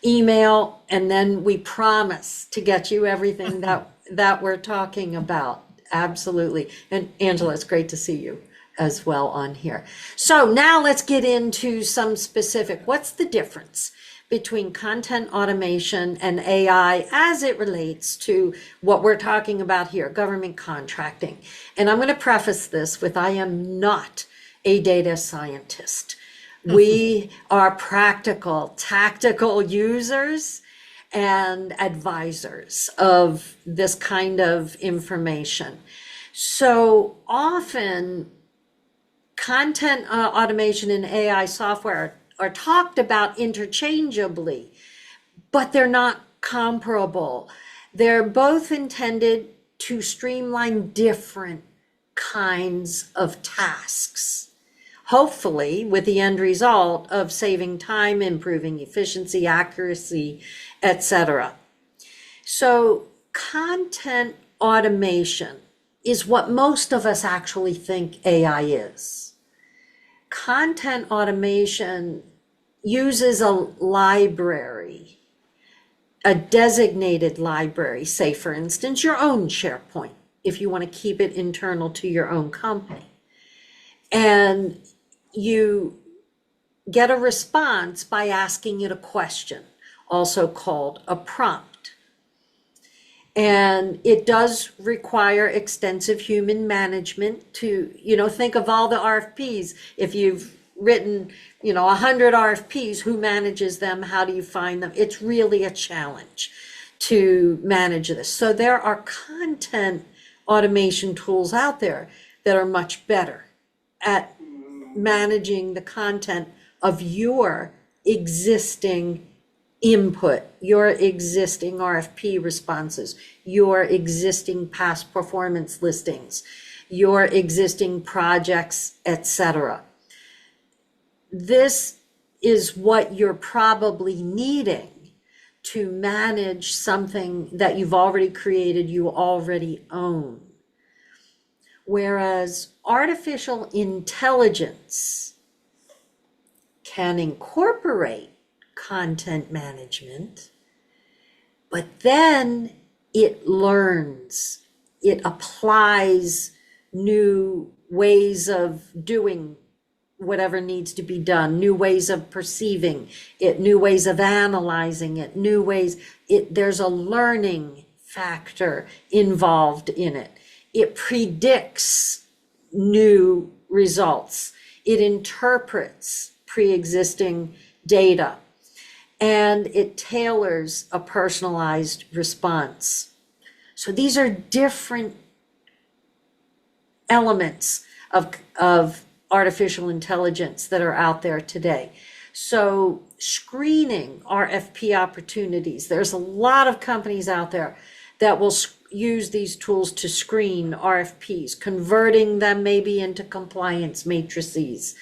email, and then we promise to get you everything that we're talking about. Absolutely. And Angela, it's great to see you as well on here. So now let's get into some specific. What's the difference between content automation and AI as it relates to what we're talking about here, government contracting? And I'm going to preface this with, I am not a data scientist. We are practical, tactical users and advisors of this kind of information. So often content automation and AI software are talked about interchangeably, but they're not comparable. They're both intended to streamline different kinds of tasks, hopefully with the end result of saving time, improving efficiency, accuracy, etc. So content automation is what most of us actually think AI is. Content automation uses a library, a designated library, say for instance, your own SharePoint, if you want to keep it internal to your own company. And you get a response by asking it a question, also called a prompt. And it does require extensive human management to, think of all the RFPs. If you've written, 100 RFPs, who manages them? How do you find them? It's really a challenge to manage this. So there are content automation tools out there that are much better at managing the content of your existing input, your existing RFP responses, your existing past performance listings, your existing projects, etc. This is what you're probably needing to manage something that you've already created, you already own. Whereas artificial intelligence can incorporate content management, but then it learns, it applies new ways of doing whatever needs to be done, new ways of perceiving it, new ways of analyzing it, new ways. There's a learning factor involved in it. It predicts new results. It interprets pre-existing data, and it tailors a personalized response. So these are different elements of artificial intelligence that are out there today. So screening RFP opportunities, there's a lot of companies out there that will use these tools to screen RFPs, converting them maybe into compliance matrices,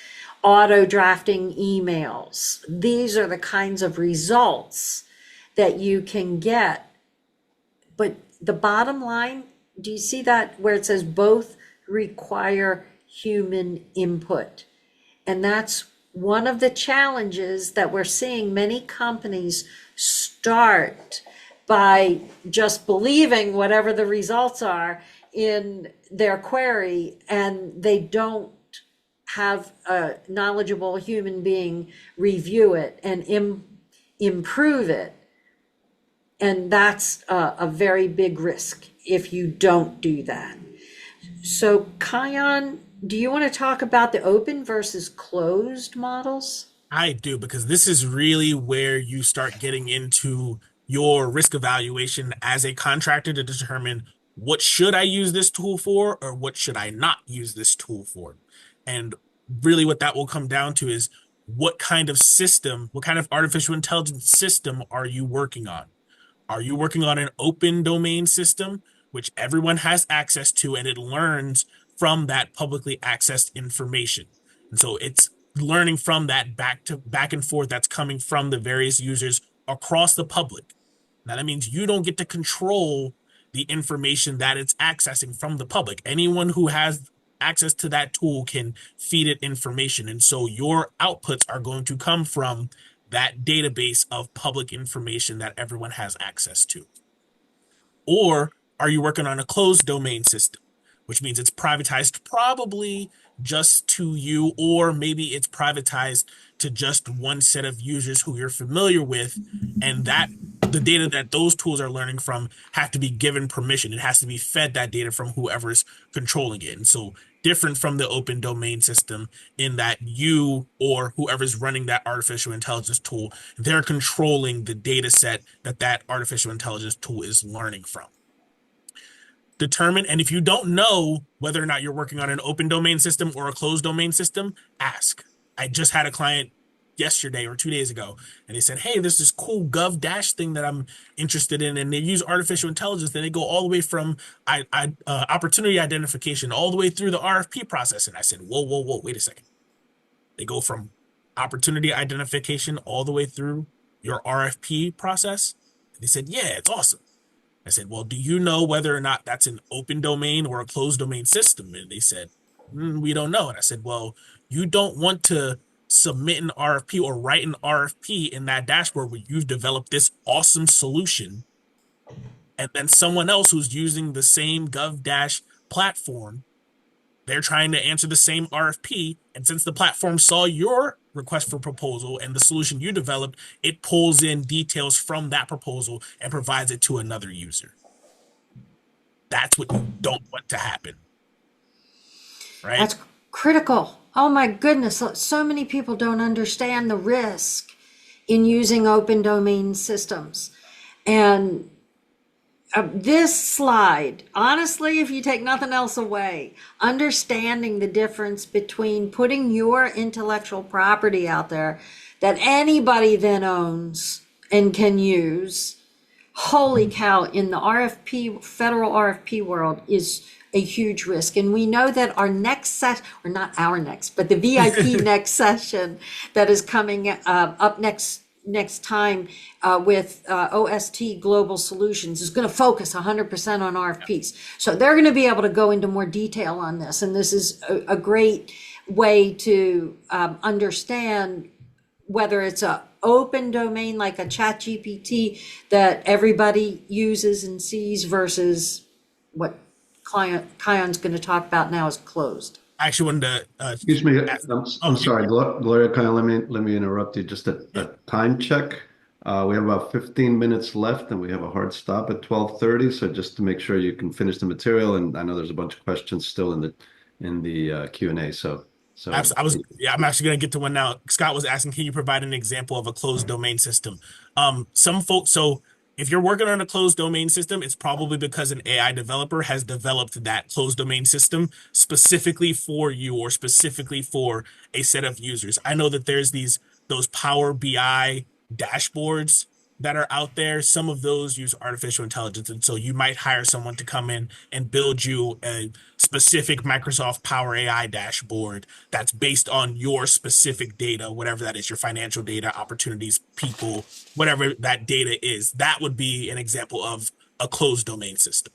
auto drafting emails. These are the kinds of results that you can get. But the bottom line, do you see that where it says both require human input? And that's one of the challenges that we're seeing many companies start by just believing whatever the results are in their query, and they don't have a knowledgeable human being review it and improve it. And that's a very big risk if you don't do that. So Kiyon, do you want to talk about the open versus closed models? I do, because this is really where you start getting into your risk evaluation as a contractor to determine what should I use this tool for or what should I not use this tool for. And really what that will come down to is what kind of system, what kind of artificial intelligence system are you working on? Are you working on an open domain system, which everyone has access to, and it learns from that publicly accessed information? And so it's learning from that back and forth that's coming from the various users across the public. Now that means you don't get to control the information that it's accessing from the public. Anyone who has access to that tool can feed it information. And so your outputs are going to come from that database of public information that everyone has access to. Or are you working on a closed domain system, which means it's privatized probably just to you, or maybe it's privatized to just one set of users who you're familiar with, and that the data that those tools are learning from have to be given permission. It has to be fed that data from whoever's controlling it. And so different from the open domain system in that you or whoever's running that artificial intelligence tool, they're controlling the data set that that artificial intelligence tool is learning from. Determine, and if you don't know whether or not you're working on an open domain system or a closed domain system, ask. I just had a client yesterday or 2 days ago, and they said, hey, there's this cool gov dash thing that I'm interested in, and they use artificial intelligence, and they go all the way from opportunity identification all the way through the RFP process. And I said, whoa, wait a second. They go from opportunity identification all the way through your RFP process? And they said, yeah, it's awesome. I said, well, do you know whether or not that's an open domain or a closed domain system? And they said, we don't know. And I said, well, you don't want to submit an RFP or write an RFP in that dashboard where you've developed this awesome solution, and then someone else who's using the same GovDash platform, they're trying to answer the same RFP. And since the platform saw your request for proposal and the solution you developed, it pulls in details from that proposal and provides it to another user. That's what you don't want to happen, right? That's critical. Oh my goodness. So many people don't understand the risk in using open domain systems. And this slide, honestly, if you take nothing else away, understanding the difference between putting your intellectual property out there that anybody then owns and can use, holy cow, in the RFP, federal RFP world is a huge risk. And we know that our next session, or not our next, but the VIP next session that is coming up next next time with OST Global Solutions is going to focus 100% on RFPs. So they're going to be able to go into more detail on this. And this is a great way to understand whether it's a open domain like a chat GPT that everybody uses and sees versus what Kion's going to talk about now is closed. I actually wanted to Excuse me, ask, I'm sorry, Gloria, kind of let me interrupt you. Just a time check. We have about 15 minutes left, and we have a hard stop at 12:30. So just to make sure you can finish the material, and I know there's a bunch of questions still in the Q&A. I'm actually going to get to one now. Scott was asking, can you provide an example of a closed domain system? Some folks, so if you're working on a closed domain system, it's probably because an AI developer has developed that closed domain system specifically for you or specifically for a set of users. I know that there's those Power BI dashboards that are out there. Some of those use artificial intelligence. And so you might hire someone to come in and build you a specific Microsoft Power AI dashboard that's based on your specific data, whatever that is, your financial data, opportunities, people, whatever that data is. That would be an example of a closed domain system.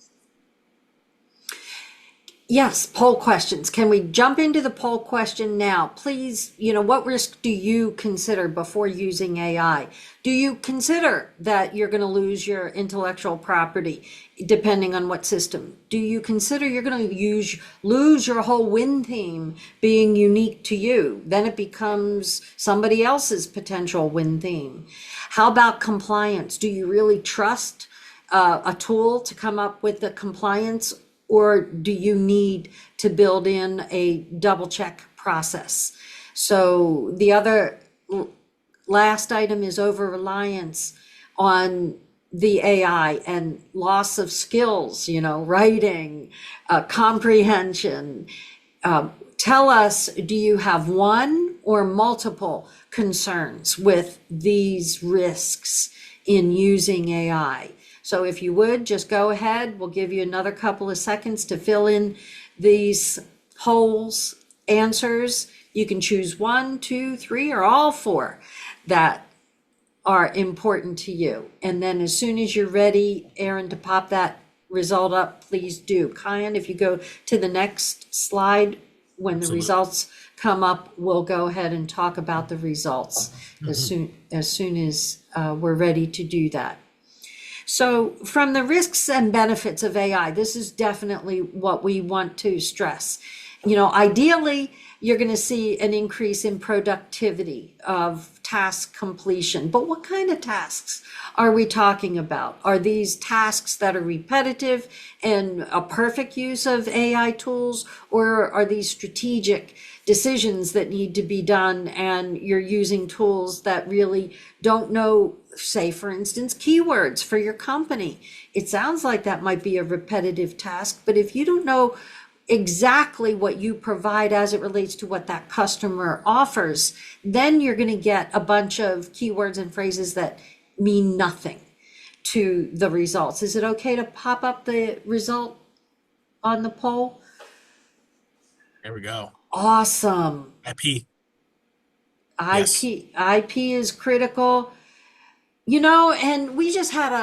Yes, poll questions. Can we jump into the poll question now? Please, what risk do you consider before using AI? Do you consider that you're going to lose your intellectual property depending on what system? Do you consider you're going to lose your whole win theme being unique to you? Then it becomes somebody else's potential win theme. How about compliance? Do you really trust a tool to come up with the compliance? Or do you need to build in a double check process? So the other last item is over reliance on the AI and loss of skills, writing, comprehension. Tell us, do you have one or multiple concerns with these risks in using AI? So if you would, just go ahead. We'll give you another couple of seconds to fill in these polls answers. You can choose 1, 2, 3, or all 4 that are important to you. And then as soon as you're ready, Aaron, to pop that result up, please do. Kiyon, if you go to the next slide, when the Absolutely. results come up, we'll go ahead and talk about the results as soon as we're ready to do that. So from the risks and benefits of AI, this is definitely what we want to stress. Ideally, you're going to see an increase in productivity of task completion. But what kind of tasks are we talking about? Are these tasks that are repetitive and a perfect use of AI tools, or are these strategic decisions that need to be done and you're using tools that really don't know, say, for instance, keywords for your company? It sounds like that might be a repetitive task, but if you don't know exactly what you provide as it relates to what that customer offers, then you're going to get a bunch of keywords and phrases that mean nothing to the results. Is it okay to pop up the result on the poll? There we go. Awesome. IP. Yes. IP is critical. And we just had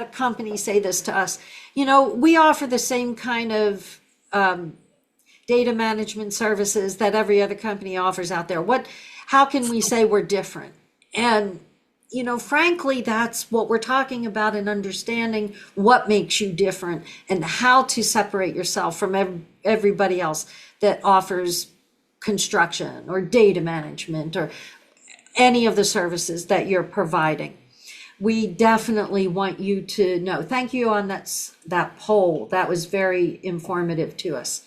a company say this to us. We offer the same kind of data management services that every other company offers out there. How can we say we're different? And frankly, that's what we're talking about, in understanding what makes you different and how to separate yourself from everybody else that offers construction or data management or any of the services that you're providing. We definitely want you to know. Thank you on that poll. That was very informative to us.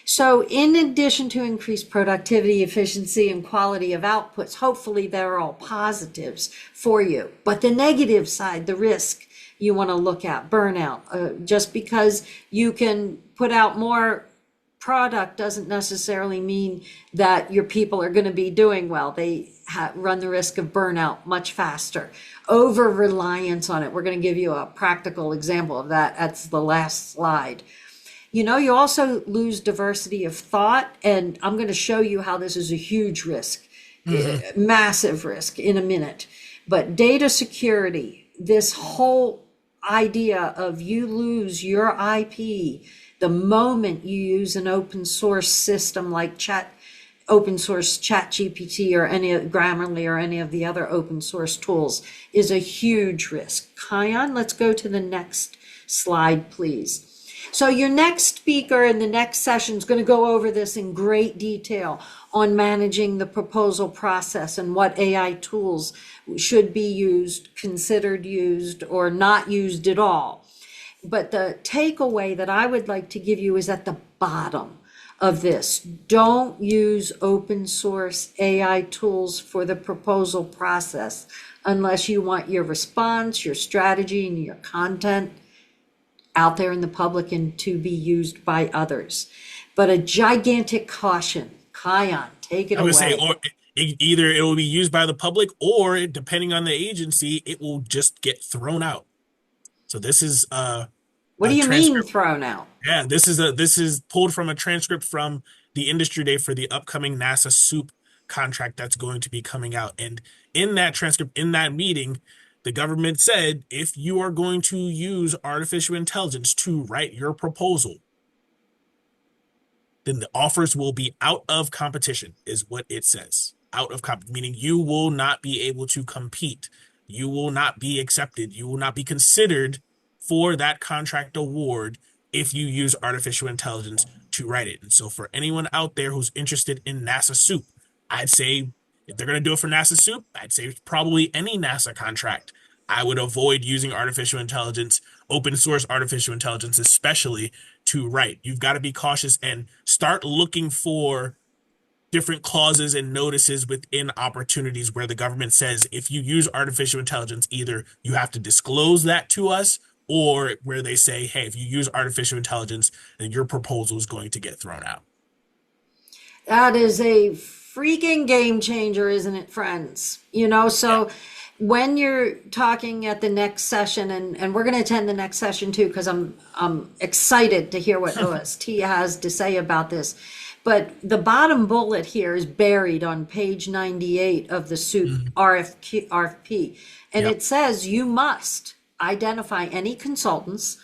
So in addition to increased productivity, efficiency, and quality of outputs, hopefully they're all positives for you. But the negative side, the risk you want to look at, burnout. Just because you can put out more product doesn't necessarily mean that your people are going to be doing well. They run the risk of burnout much faster. Over reliance on it. We're going to give you a practical example of that. That's the last slide. You also lose diversity of thought, and I'm going to show you how this is a huge risk, massive risk in a minute. But data security, this whole idea of you lose your IP the moment you use an open source system like open source ChatGPT or any of Grammarly or any of the other open source tools is a huge risk. Kiyon, let's go to the next slide, please. So your next speaker in the next session is going to go over this in great detail on managing the proposal process and what AI tools should be used, considered used, or not used at all. But the takeaway that I would like to give you is at the bottom of this. Don't use open source AI tools for the proposal process unless you want your response, your strategy, and your content out there in the public and to be used by others. But a gigantic caution. Kiyon, take it I would say, away. or either it will be used by the public, or depending on the agency, it will just get thrown out. So this is What do a you mean transcript. thrown out? Yeah, this is pulled from a transcript from the industry day for the upcoming NASA SOUP contract that's going to be coming out. And in that transcript, in that meeting, the government said if you are going to use artificial intelligence to write your proposal, then the offers will be out of competition, is what it says. Out of meaning you will not be able to compete. You will not be accepted. You will not be considered for that contract award if you use artificial intelligence to write it. And so for anyone out there who's interested in NASA SOUP, I'd say if they're going to do it for NASA SOUP, I'd say probably any NASA contract. I would avoid using artificial intelligence, open source artificial intelligence, especially to write. You've got to be cautious and start looking for different clauses and notices within opportunities where the government says if you use artificial intelligence, either you have to disclose that to us, or where they say, hey, if you use artificial intelligence, then your proposal is going to get thrown out. That is a freaking game changer, isn't it, friends? So when you're talking at the next session, and we're going to attend the next session too, because I'm excited to hear what OST has to say about this. But the bottom bullet here is buried on page 98 of the SOUP RFP. And it says you must identify any consultants,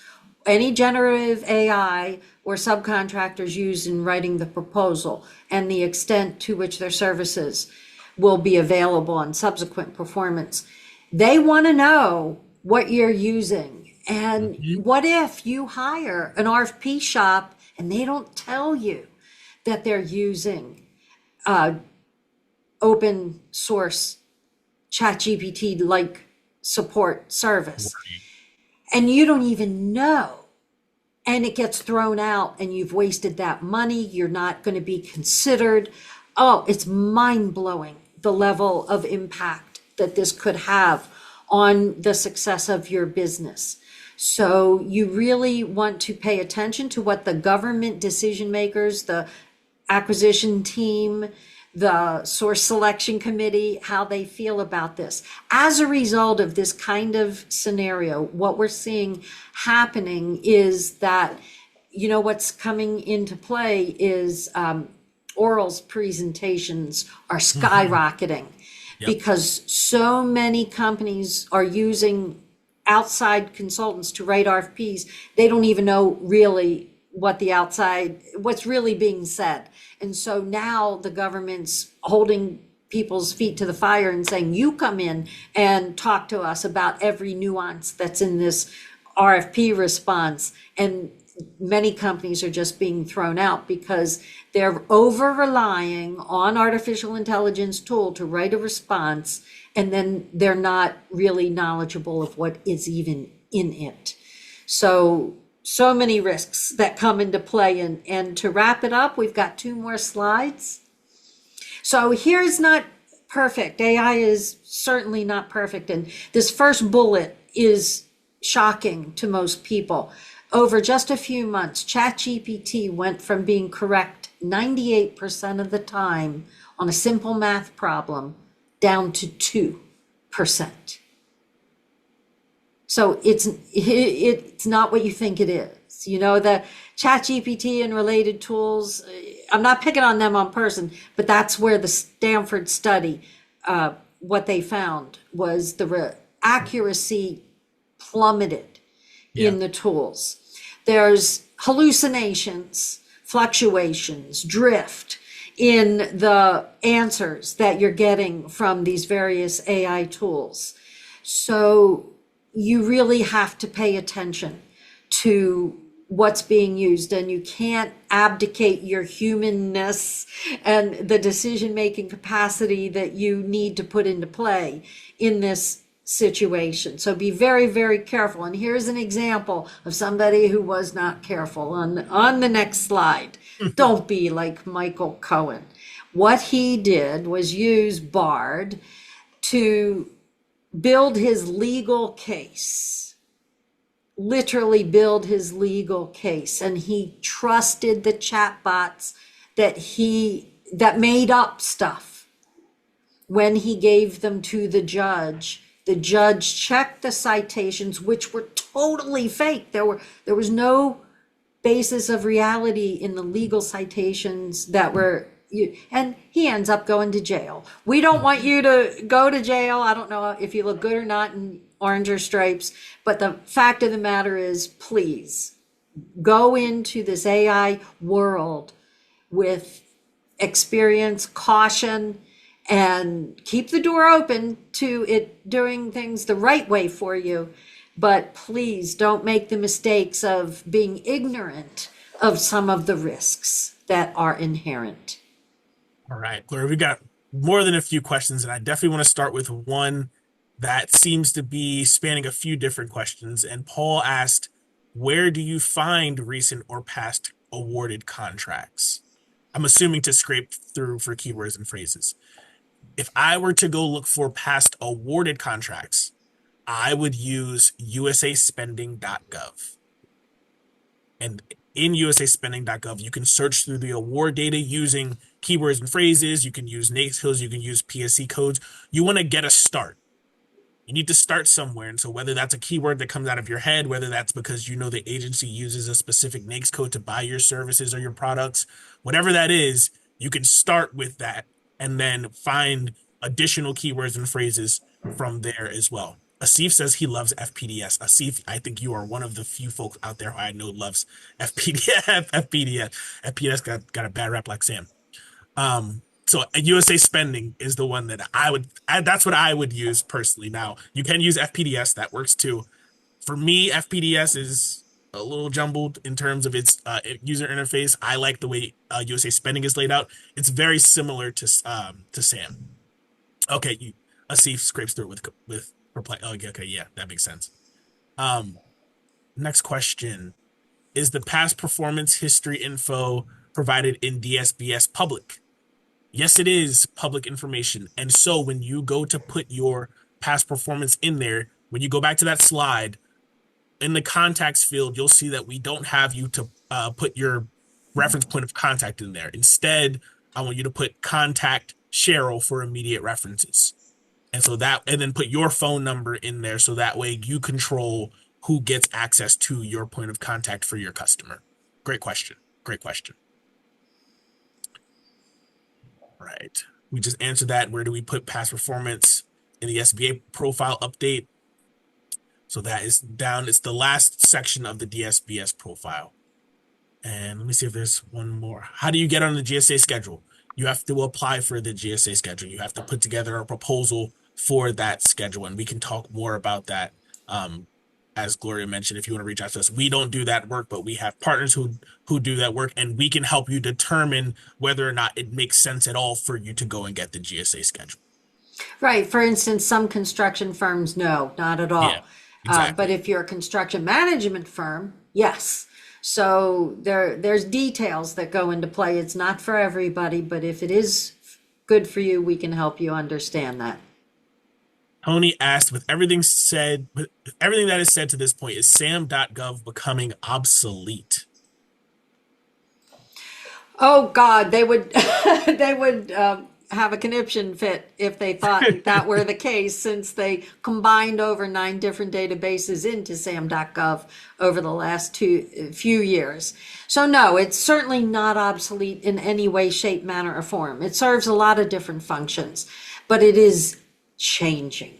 any generative AI or subcontractors used in writing the proposal, and the extent to which their services will be available on subsequent performance. They want to know what you're using. And what if you hire an RFP shop and they don't tell you that they're using open source ChatGPT like support service, and you don't even know, and it gets thrown out and you've wasted that money, you're not going to be considered. Oh, it's mind-blowing the level of impact that this could have on the success of your business. So you really want to pay attention to what the government decision makers, the acquisition team, the source selection committee, how they feel about this. As a result of this kind of scenario, what we're seeing happening is that, what's coming into play is oral's presentations are skyrocketing because so many companies are using outside consultants to write RFPs. They don't even know really what's really being said. And so now the government's holding people's feet to the fire and saying, you come in and talk to us about every nuance that's in this RFP response. And many companies are just being thrown out because they're over relying on artificial intelligence tool to write a response, and then they're not really knowledgeable of what is even in it. So many risks that come into play. And to wrap it up, we've got 2 more slides. So here's not perfect. AI is certainly not perfect. And this first bullet is shocking to most people. Over just a few months, ChatGPT went from being correct 98% of the time on a simple math problem down to 2%. So it's not what you think it is. The ChatGPT and related tools, I'm not picking on them on person, but that's where the Stanford study what they found was the accuracy plummeted Yeah. in the tools. There's hallucinations, fluctuations, drift in the answers that you're getting from these various AI tools. So you really have to pay attention to what's being used, and you can't abdicate your humanness and the decision-making capacity that you need to put into play in this situation. So be very, very careful. And here's an example of somebody who was not careful on the next slide. Don't be like Michael Cohen. What he did was use Bard to build his legal case, literally build his legal case. And he trusted the chatbots that made up stuff. When he gave them to the judge checked the citations, which were totally fake. There was no basis of reality in the legal citations that were, and he ends up going to jail. We don't want you to go to jail. I don't know if you look good or not in orange or stripes, but the fact of the matter is, please go into this AI world with experience, caution, and keep the door open to it doing things the right way for you. But please don't make the mistakes of being ignorant of some of the risks that are inherent. All right, Gloria, we got more than a few questions, and I definitely want to start with one that seems to be spanning a few different questions. And Paul asked, where do you find recent or past awarded contracts? I'm assuming to scrape through for keywords and phrases. If I were to go look for past awarded contracts, I would use usaspending.gov. And in usaspending.gov, you can search through the award data using keywords and phrases. You can use NAICS codes. You can use PSC codes. You want to get a start. You need to start somewhere. And so whether that's a keyword that comes out of your head, whether that's because you know the agency uses a specific NAICS code to buy your services or your products, whatever that is, you can start with that and then find additional keywords and phrases from there as well. Asif says he loves FPDS. Asif, I think you are one of the few folks out there who I know loves FPDS. FPDS got a bad rap like Sam. So USA Spending is the one that that's what I would use personally. Now, you can use FPDS, that works too. For me, FPDS is a little jumbled in terms of its user interface. I like the way USA Spending is laid out. It's very similar to Sam. Okay, Asif scrapes through it with reply. Oh, okay, yeah, that makes sense. Next question. Is the past performance history info provided in DSBS public? Yes, it is public information. And so when you go to put your past performance in there, when you go back to that slide, in the contacts field, you'll see that we don't have you to put your reference point of contact in there. Instead, I want you to put contact Cheryl for immediate references. And so and then put your phone number in there so that way you control who gets access to your point of contact for your customer. Great question. Great question. Right. We just answered that. Where do we put past performance in the SBA profile update? So that is down. It's the last section of the DSBS profile. And let me see if there's one more. How do you get on the GSA schedule? You have to apply for the GSA schedule. You have to put together a proposal for that schedule. And we can talk more about that. As Gloria mentioned, if you want to reach out to us, we don't do that work, but we have partners who do that work, and we can help you determine whether or not it makes sense at all for you to go and get the GSA schedule. Right. For instance, some construction firms, no, not at all. Yeah, exactly. But if you're a construction management firm, yes. So there's details that go into play. It's not for everybody, but if it is good for you, we can help you understand that. Tony asked, with everything that is said to this point, is sam.gov becoming obsolete? Oh God, they would have a conniption fit if they thought that were the case, since they combined over 9 different databases into sam.gov over the last few years. So no, it's certainly not obsolete in any way, shape, manner, or form. It serves a lot of different functions, but it is changing.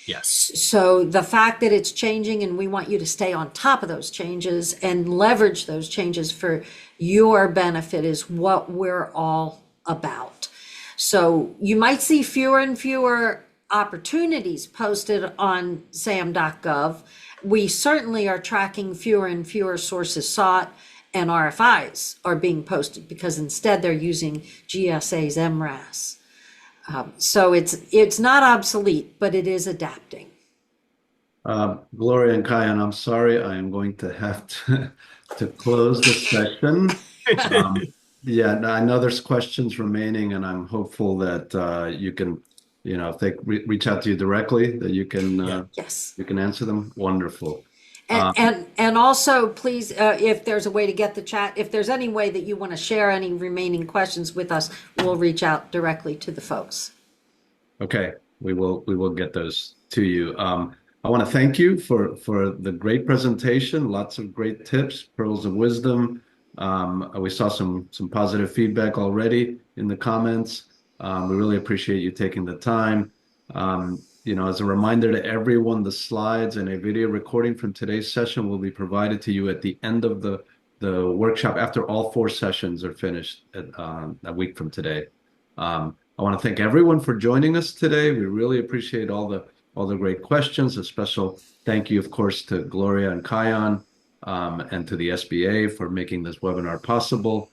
Yes. So the fact that it's changing and we want you to stay on top of those changes and leverage those changes for your benefit is what we're all about. So you might see fewer and fewer opportunities posted on sam.gov. We certainly are tracking fewer and fewer sources sought and RFIs are being posted because instead they're using GSA's MRAS. So it's not obsolete, but it is adapting. Gloria and Kiyon, I'm sorry, I am going to have to close the session. Um, yeah, I know there's questions remaining, and I'm hopeful that you can, if they reach out to you directly, that Yeah. Yes. you can answer them. Wonderful. And, and also, please, if there's a way to get the chat, if there's any way that you want to share any remaining questions with us, we'll reach out directly to the folks. Okay, we will get those to you. I want to thank you for the great presentation. Lots of great tips, pearls of wisdom. We saw some positive feedback already in the comments. We really appreciate you taking the time. As a reminder to everyone, the slides and a video recording from today's session will be provided to you at the end of the workshop after all four sessions are finished a week from today. I want to thank everyone for joining us today. We really appreciate all the great questions. A special thank you, of course, to Gloria and Kiyon, and to the SBA for making this webinar possible.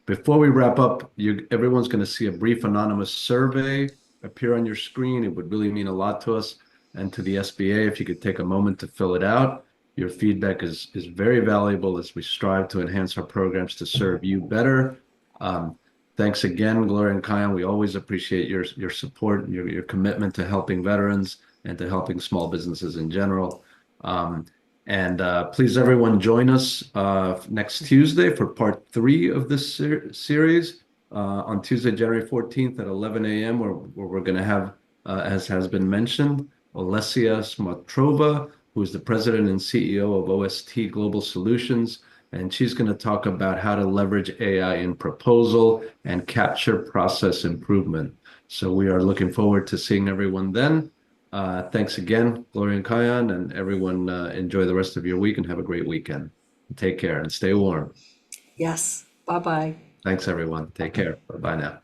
Before we wrap up, everyone's going to see a brief anonymous survey appear on your screen. It would really mean a lot to us and to the SBA if you could take a moment to fill it out. Your feedback is very valuable as we strive to enhance our programs to serve you better. Thanks again, Gloria and Kiyon. We always appreciate your support and your commitment to helping veterans and to helping small businesses in general. And please, everyone, join us next Tuesday for part 3 of this series on Tuesday, January 14th at 11 a.m., where we're going to have, as has been mentioned, Olesia Smatrova, who is the president and CEO of OST Global Solutions. And she's going to talk about how to leverage AI in proposal and capture process improvement. So we are looking forward to seeing everyone then. Thanks again, Gloria and Kiyon, and everyone enjoy the rest of your week and have a great weekend. Take care and stay warm. Yes. Bye bye. Thanks, everyone. Take care. Bye-bye now.